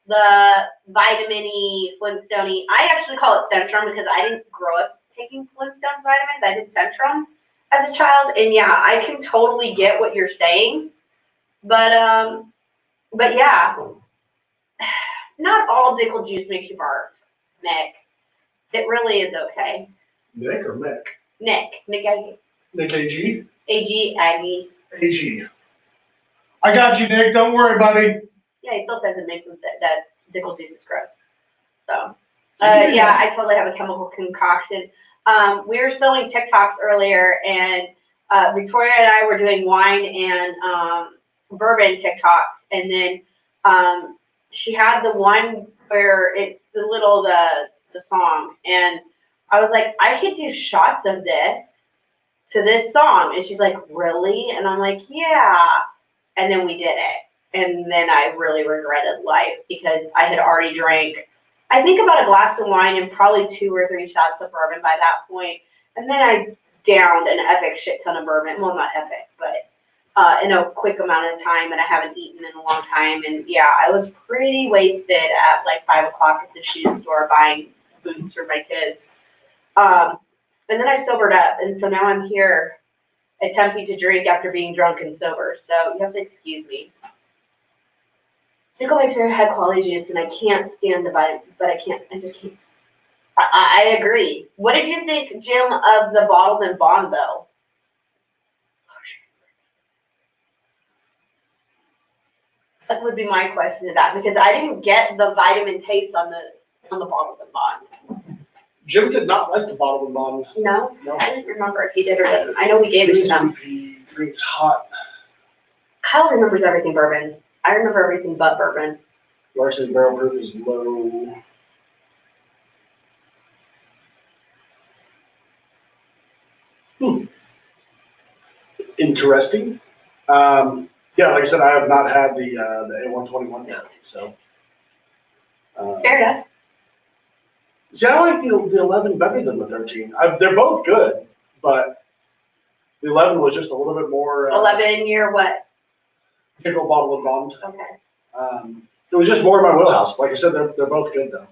the vitamin-y Flintstone-y. I actually call it Centrum because I didn't grow up taking Flintstones vitamins. I did Centrum as a child, and yeah, I can totally get what you're saying, but yeah, not all Dickel juice makes you barf. Nick. It really is okay.
Nick or Mick?
Nick Aggie.
Nick AG?
AG, Aggie.
AG. I got you, Nick. Don't worry, buddy.
Yeah, he still says it makes him that Dickel juice is gross. So, yeah, I totally have a chemical concoction. We were filming TikToks earlier, and Victoria and I were doing wine and bourbon TikToks, and then she had the one where it's the song, and I was like, I could do shots of this to this song, and she's like, really? And I'm like, yeah. And then we did it, and then I really regretted life because I had already drank, I think, about a glass of wine and probably 2 or 3 shots of bourbon by that point, and then I downed an epic shit ton of bourbon. Well, not epic, but in a quick amount of time, and I haven't eaten in a long time. And yeah, I was pretty wasted at like 5 o'clock at the shoe store buying boots for my kids. And then I sobered up, and so now I'm here attempting to drink after being drunk and sober. So you have to excuse me. Tickle makes her head quality juice, and I can't stand the vitamin, but I just can't. I agree. What did you think, Jim, of the bottled and bond though? That would be my question to that, because I didn't get the vitamin taste on the bottled and bond.
Jim did not like the bottled and bond.
No?
No.
I didn't remember if he did or didn't. I know we gave it to them.
He drinks hot.
Kyle remembers everything bourbon. I remember everything but bourbon.
Larson barrel proof is low. Interesting. Yeah, like I said, I have not had the A121 yet, so.
Fair enough.
See, I like the 11 better than the 13. They're both good, but the 11 was just a little bit more.
11-year what?
Pickle bottle and bond.
Okay.
It was just more in my wheelhouse. Like I said, they're both good though.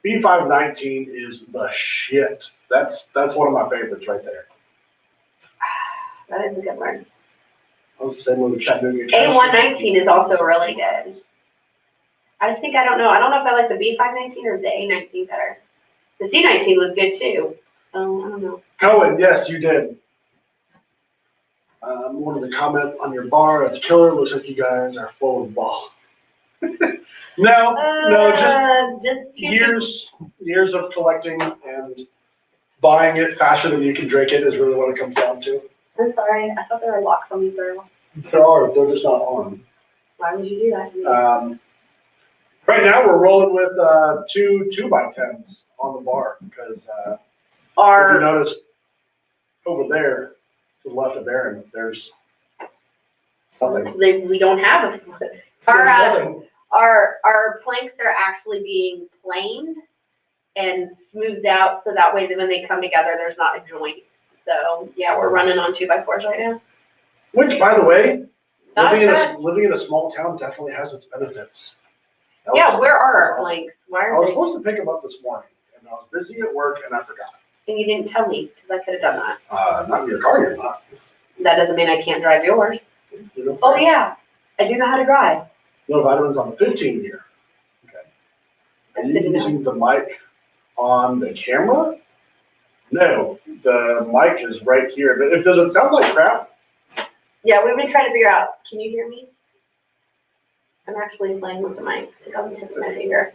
B519 is the shit. That's one of my favorites right there.
That is a good one.
I was the same with the Chattanooga.
A119 is also really good. I don't know if I like the B519 or the A19 better. The C19 was good too. So I don't know.
Cohen, yes, you did. One of the comments on your bar, it's killer. Looks like you guys are full of ball. No, just years of collecting and buying it faster than you can drink it is really what it comes down to.
I'm sorry, I thought there were locks on these barrels.
There are, they're just not on.
Why would you do that to me?
Right now we're rolling with 2 2x10s on the bar because if you notice over there to the left of Aaron, there's Nothing.
We don't have a,
Nothing.
our planks are actually being planed and smoothed out, so that way that when they come together, there's not a joint. So, yeah, we're running on 2x4s right now.
Which, by the way,
Not
living
bad.
in a small town definitely has its benefits.
Yeah, where are our planks? Why
I
are
was
they?
supposed to pick them up this morning, and I was busy at work, and I forgot.
And you didn't tell me, because I could have done that.
Not in your car, you're not.
That doesn't mean I can't drive yours.
You know,
Oh, yeah, I do know how to drive.
no vitamins on the 15 year. Okay. Are you using the mic on the camera? No, the mic is right here. But does it sound like crap?
Yeah, we've been trying to figure out, can you hear me? I'm actually playing with the mic. It's on the tip of my finger.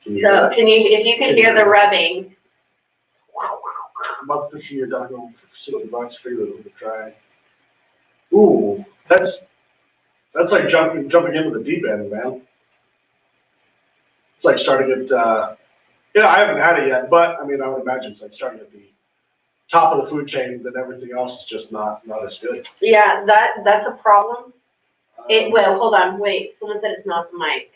So if you can hear the rubbing.
I'm about to put you your dog on $60 for you to try. Ooh, that's like jumping into the deep end, man. It's like starting at I haven't had it yet, but I mean I would imagine it's like starting at the top of the food chain, then everything else is just not as good.
Yeah, that's a problem. Well, hold on, wait. Someone said it's not the mic.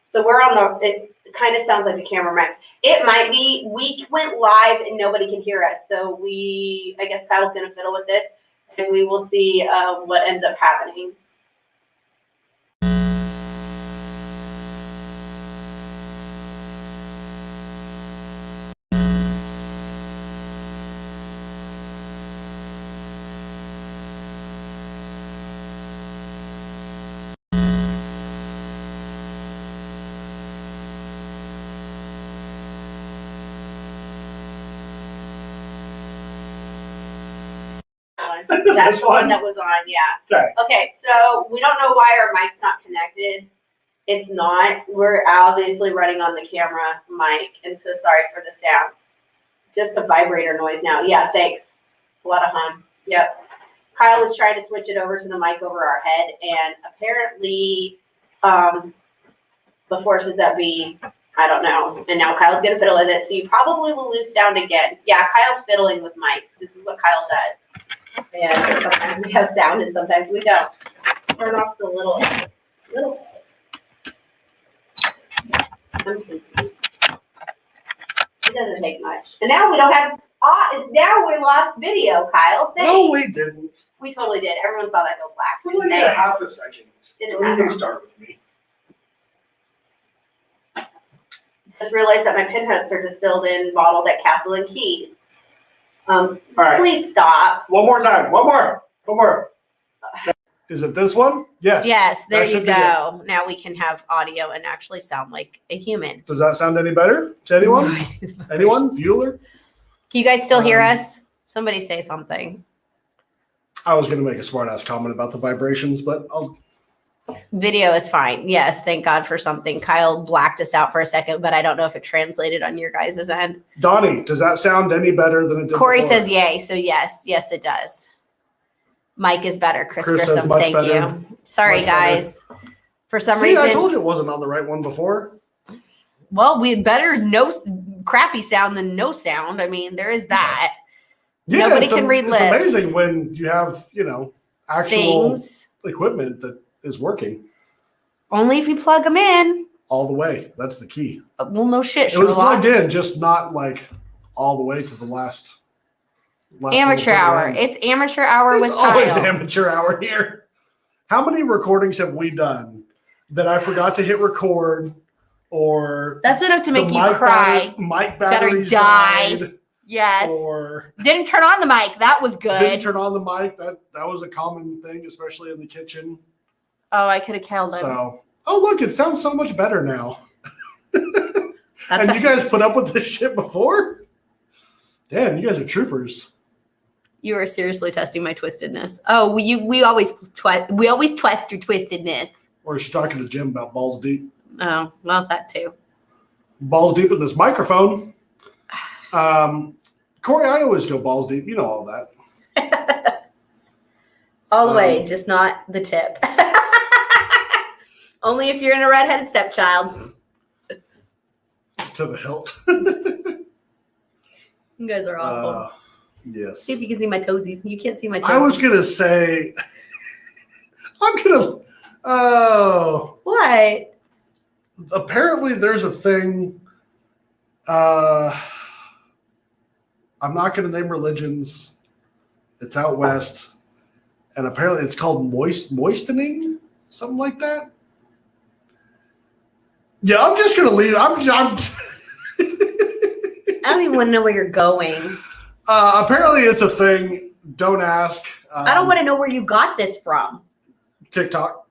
So we're on it kind of sounds like a camera mic. It might be, we went live and nobody can hear us. So I guess Kyle's going to fiddle with this and we will see what ends up happening. That's the one that was on, yeah. Okay, so we don't know why our mic's not connected. It's not. We're obviously running on the camera mic, and so sorry for the sound. Just a vibrator noise now. Yeah, thanks. A lot of hum. Yep. Kyle was trying to switch it over to the mic over our head, and apparently the forces that be, I don't know. And now Kyle's going to fiddle with it, so you probably will lose sound again. Yeah, Kyle's fiddling with mics. This is what Kyle does. And sometimes we have sound and sometimes we don't. Turn off the little. It doesn't take much. And now we don't have, now we lost video, Kyle. Thanks.
No, we didn't.
We totally did. Everyone saw that go black.
We only had half a second.
Didn't matter.
You can start with me.
Just realized that my pinheads are distilled in bottled at Castle and Keys.
All right.
Please stop.
One more time. One more. Is it this one? Yes.
Yes, there you go. Now we can have audio and actually sound like a human.
Does that sound any better to anyone? Anyone? Bueller?
Can you guys still hear us? Somebody say something.
I was going to make a smart ass comment about the vibrations, but I'll.
Video is fine. Yes, thank God for something. Kyle blacked us out for a second, but I don't know if it translated on your guys' end.
Donnie, does that sound any better than it did
Corey
before?
says yay, so yes, it does. Mike is better. Chris
says
Grissom,
much
thank
better.
you. Sorry,
Much
guys. For some
See,
reason.
I told you it wasn't on the right one before.
Well, we had better no crappy sound than no sound. I mean, there is that.
Yeah,
Nobody can read lips.
It's amazing when you have, actual
Things.
equipment that is working.
Only if you plug them in.
All the way. That's the key.
Well, no shit,
It was
Sherlock.
plugged in, just not like all the way to the last
amateur hour. It's amateur hour with Kyle.
It's always amateur hour here. How many recordings have we done that I forgot to hit record or
that's enough to make you
mic
cry.
Mic batteries
died. Yes.
Or
didn't turn on the mic. That was good.
Didn't turn on the mic. That was a common thing, especially in the kitchen.
Oh, I could have killed him.
So, look, it sounds so much better now. And you guys put up with this shit before? Damn, you guys are troopers.
You are seriously testing my twistedness. Oh, we always test your twistedness.
Or she's talking to Jim about balls deep.
Oh, well, that too.
Balls deep in this microphone. Corey, I always go balls deep. You know all that.
All the way, just not the tip. Only if you're in a redheaded stepchild.
To the hilt.
You guys are awful.
Yes.
See if you can see my toesies. You can't see my toesies.
I was going to say, I'm gonna. Oh.
What?
Apparently, there's a thing. I'm not gonna name religions. It's out west, and apparently, it's called moistening, something like that. Yeah, I'm just gonna leave. I'm
I don't even want to know where you're going.
Apparently, it's a thing. Don't ask.
I don't want to know where you got this from.
TikTok.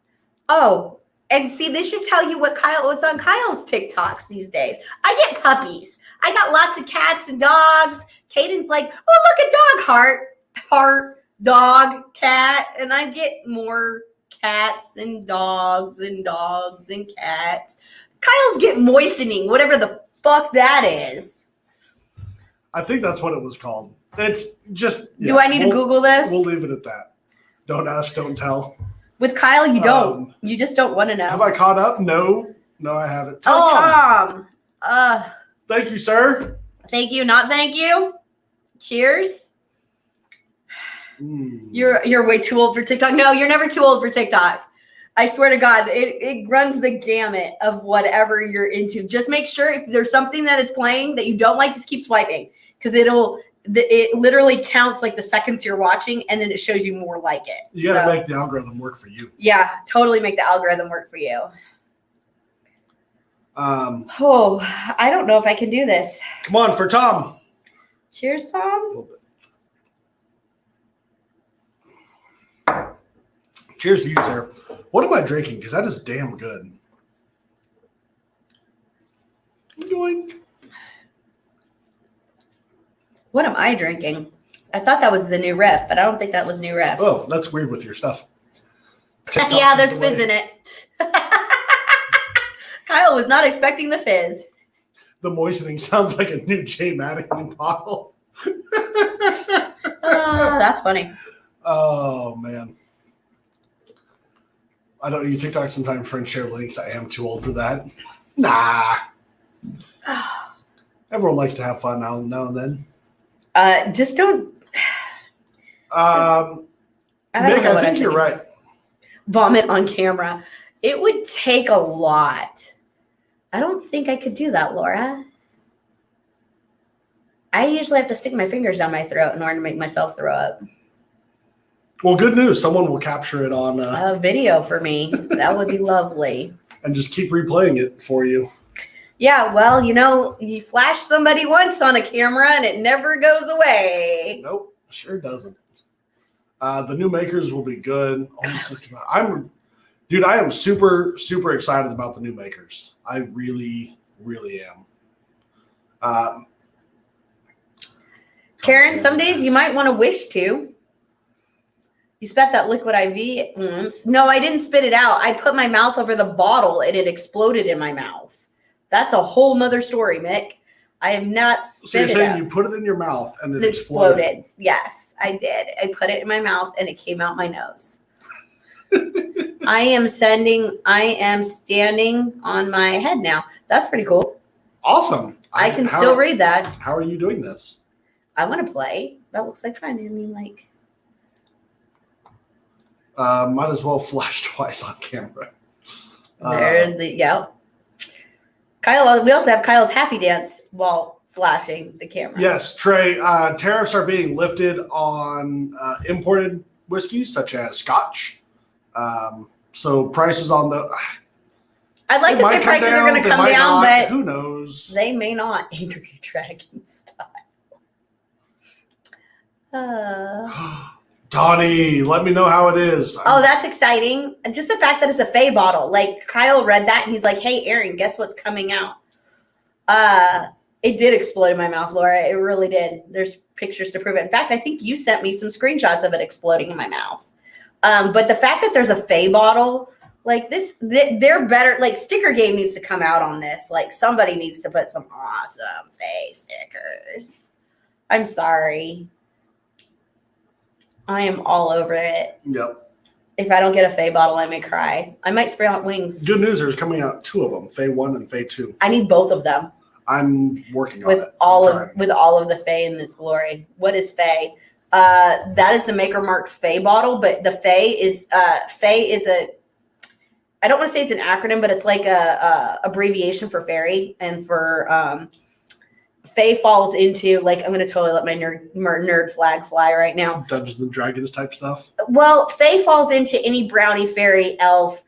Oh, and see, this should tell you what's on Kyle's TikToks these days. I get puppies. I got lots of cats and dogs. Caden's like, oh, look, a dog, heart, dog, cat. And I get more cats and dogs and cats. Kyle's get moistening, whatever the fuck that is.
I think that's what it was called. It's just. Yeah,
do I need to Google this?
We'll leave it at that. Don't ask, don't tell.
With Kyle, you don't. You just don't want to know.
Have I caught up? No, I haven't.
Tom.
Thank you, sir.
Thank you, not thank you. Cheers. You're way too old for TikTok. No, you're never too old for TikTok. I swear to God, it runs the gamut of whatever you're into. Just make sure if there's something that it's playing that you don't like, just keep swiping because it literally counts like the seconds you're watching and then it shows you more like it.
You got to make the algorithm work for you.
Yeah, totally make the algorithm work for you. I don't know if I can do this.
Come on, for Tom.
Cheers, Tom.
Cheers to you, sir. What am I drinking? Because that is damn good. Yoink.
What am I drinking? I thought that was the new Riff, but I don't think that was new Riff.
Oh, that's weird with your stuff.
Yeah, there's fizz in it. Kyle was not expecting the fizz.
The moistening sounds like a new J Madigan bottle.
That's funny.
Oh, man. I don't use TikTok sometimes. Friends share links. I am too old for that. Nah. Everyone likes to have fun now and then.
Just don't.
Nick, I think you're right.
Vomit on camera. It would take a lot. I don't think I could do that, Laura. I usually have to stick my fingers down my throat in order to make myself throw up.
Well, good news. Someone will capture it on
a video for me. That would be lovely.
And just keep replaying it for you.
Yeah, well, you flash somebody once on a camera and it never goes away.
Nope, sure doesn't. The new makers will be good. I am super, super excited about the new makers. I really, really am.
Karen, some days you might want to wish to. You spat that liquid IV once. No, I didn't spit it out. I put my mouth over the bottle and it exploded in my mouth. That's a whole nother story, Mick. I have not spit it out. So
you're saying you put it in your mouth and it
exploded? Yes, I did. I put it in my mouth and it came out my nose. I am standing on my head now. That's pretty cool.
Awesome.
I can still read that.
How are you doing this?
I want to play. That looks like fun. I mean, like.
Might as well flash twice on camera.
Yeah. Kyle, we also have Kyle's happy dance while flashing the camera.
Yes, Trey. Tariffs are being lifted on imported whiskeys such as Scotch. So prices on the.
I'd like to say prices are going to come down, but
who knows?
They may not. Angry Dragon style.
Donnie, let me know how it is.
Oh, that's exciting. Just the fact that it's a Faye bottle. Like, Kyle read that and he's like, hey, Aaron, guess what's coming out? It did explode in my mouth, Laura. It really did. There's pictures to prove it. In fact, I think you sent me some screenshots of it exploding in my mouth. But the fact that there's a Faye bottle, like this, they're better. Like, Sticker Game needs to come out on this. Like, somebody needs to put some awesome Faye stickers. I'm sorry. I am all over it.
Yep.
If I don't get a Faye bottle, I may cry. I might spray out wings.
Good news, there's coming out 2 of them, Faye 1 and Faye 2.
I need both of them.
I'm working on
with
it.
All of the Faye in its glory. What is Faye? That is the Maker Marks Fay bottle, but the Fay is a, I don't want to say it's an acronym, but it's like a abbreviation for fairy, and for Fay falls into, like, I'm going to totally let my nerd flag fly right now.
Dungeons and Dragons type stuff.
Well, Fay falls into any brownie, fairy, elf.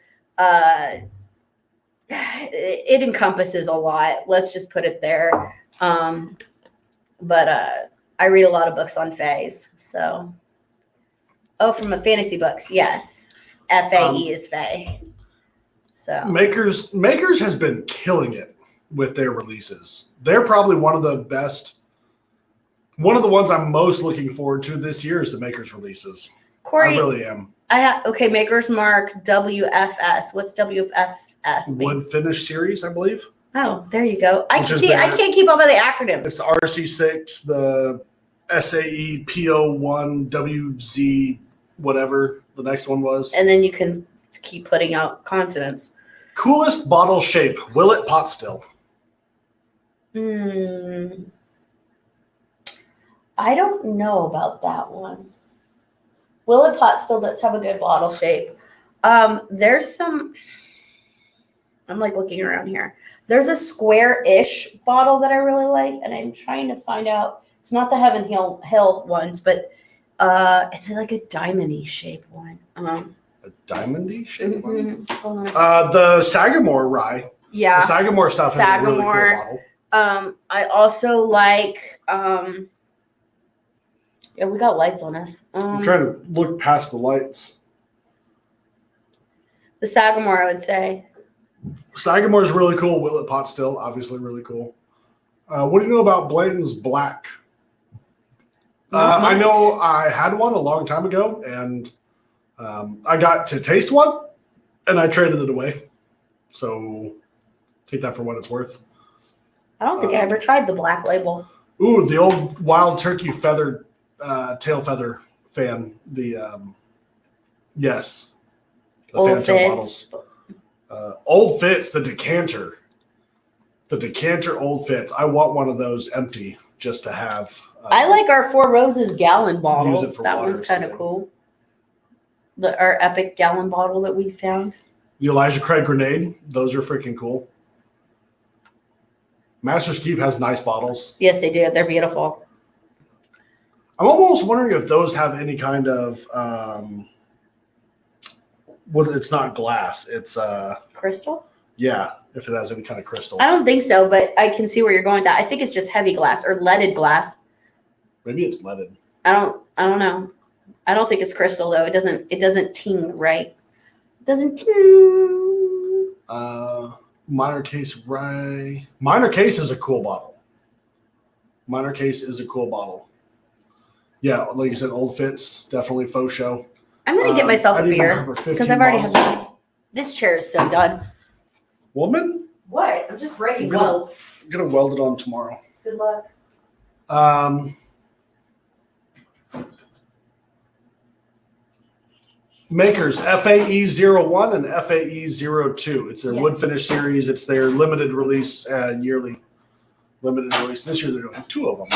It encompasses a lot. Let's just put it there. But I read a lot of books on Fays. So, from a fantasy books, yes. FAE is Fay. So
Makers has been killing it with their releases. They're probably one of the best. One of the ones I'm most looking forward to this year is the Makers releases.
Corey,
I really am.
Okay, Maker's Mark WFS. What's WFS?
Wood Finish Series, I believe.
Oh, there you go. I can't keep up with the acronyms.
It's the RC6, the SAE PO1 WZ, whatever the next one was.
And then you can keep putting out consonants.
Coolest bottle shape, Willet Pot Still.
I don't know about that one. Willet Pot still does have a good bottle shape. There's some, I'm like looking around here. There's a square-ish bottle that I really like, and I'm trying to find out. It's not the Heaven Hill ones, but it's like a diamond-y shaped one.
A diamond-y shaped one?
Hold on a second.
The Sagamore rye.
Yeah.
The Sagamore stuff is a really cool bottle.
I also like, yeah, we got lights on us.
I'm trying to look past the lights.
The Sagamore, I would say.
Sagamore is really cool. Willet Pot Still, obviously really cool. What do you know about Blanton's Black? I know I had one a long time ago, and I got to taste one, and I traded it away. So take that for what it's worth.
I don't think I ever tried the Black Label.
Ooh, the old Wild Turkey feather, tail feather fan. Yes. The
Old
Fantail
Fits.
bottles. Old Fits, the decanter. The decanter Old Fits. I want one of those empty just to have.
I like our Four Roses gallon bottle.
Use it for
that
water
one's
or
kind of
something.
cool. Our epic gallon bottle that we found.
The Elijah Craig Grenade. Those are freaking cool. Master's Keep has nice bottles.
Yes, they do. They're beautiful.
I'm almost wondering if those have any kind of well, it's not glass. It's
Crystal?
yeah, if it has any kind of crystal.
I don't think so, but I can see where you're going with that. I think it's just heavy glass or leaded glass.
Maybe it's leaded.
I don't know. I don't think it's crystal though. It doesn't ting right. It doesn't ting.
Minor Case Rye. Minor Case is a cool bottle. Minor Case is a cool bottle. Yeah, like you said, Old Fits, definitely faux show.
I'm gonna get myself a beer because I've already had one. This chair is so done.
Woman?
What? I'm just breaking
I'm gonna-
welds.
I'm gonna weld it on tomorrow.
Good luck.
Makers FAE01 and FAE02. It's their
Yes.
wood finish series. It's their limited release, yearly limited release. This year they're doing two of them.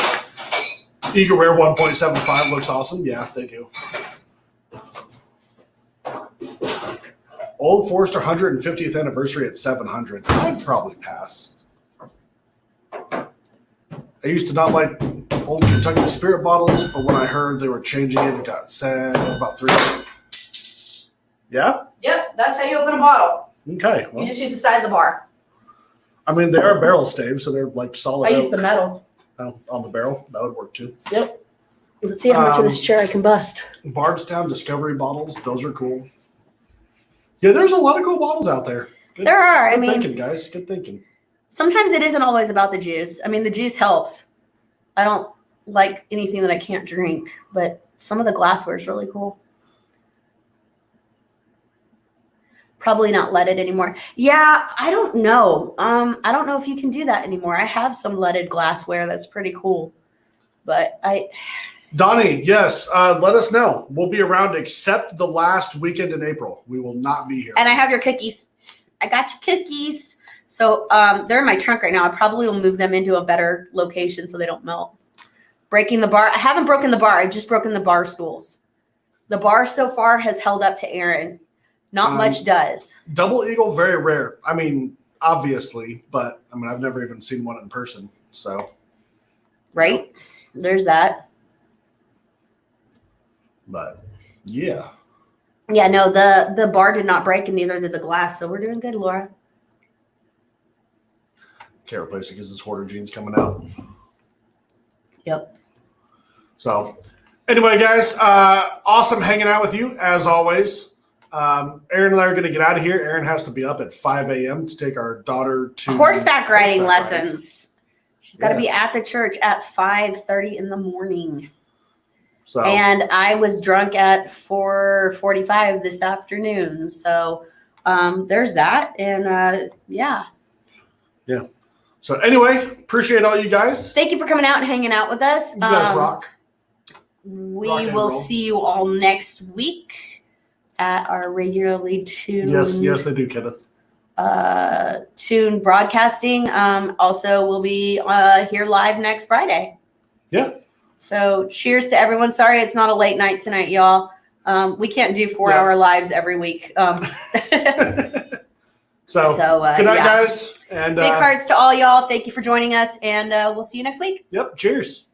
Eagle Rare 1.75 looks awesome. Yeah, they do. Old Forester 150th anniversary at 700. I'd probably pass. I used to not like Old Kentucky Spirit bottles, but when I heard they were changing it, it got sad. About 3. Yeah?
Yep, that's how you open a bottle.
Okay. Well,
You just use the side of the bar.
I mean, they are barrel staves, so they're like solid
I use
oak.
the metal.
Oh, on the barrel. That would work too.
Yep. Let's see how much of this chair I can bust.
Bardstown Discovery bottles. Those are cool. Yeah, there's a lot of cool bottles out there. Good,
There are.
good
I mean,
thinking, guys. Good thinking.
sometimes it isn't always about the juice. I mean, the juice helps. I don't like anything that I can't drink, but some of the glassware is really cool. Probably not leaded anymore. Yeah, I don't know. I don't know if you can do that anymore. I have some leaded glassware that's pretty cool, but
Donnie, yes, let us know. We'll be around except the last weekend in April. We will not be here.
and I have your cookies. I got your cookies. So they're in my trunk right now. I probably will move them into a better location so they don't melt. breaking the bar. I haven't broken the bar. I've just broken the bar stools. The bar so far has held up to Aaron. Not much does.
Double eagle, very rare. I mean, obviously, but I mean, I've never even seen one in person. So,
right? There's that.
But yeah.
Yeah, no, the bar did not break, and neither did the glass. So we're doing good, Laura.
Can't replace it because it's hoarder jeans coming out.
Yep.
So, anyway, guys, awesome hanging out with you as always. Aaron and I are going to get out of here. Aaron has to be up at 5 a.m. to take our daughter to
horseback riding lessons. She's got to be
Yes.
at the church at 5:30 in the morning.
So,
And I was drunk at 4:45 this afternoon. So there's that. And yeah.
yeah. So anyway, appreciate all you guys.
Thank you for coming out and hanging out with us.
You guys rock.
We
Rock and
will
roll.
see you all next week at our regularly tuned
Yes, they do, Kenneth.
tuned broadcasting. Also, we'll be here live next Friday.
Yeah.
So cheers to everyone. Sorry it's not a late night tonight, y'all. We can't do 4-hour lives every week.
So good night,
yeah.
guys. And
Big hearts to all y'all. Thank you for joining us, and we'll see you next week.
Yep. Cheers.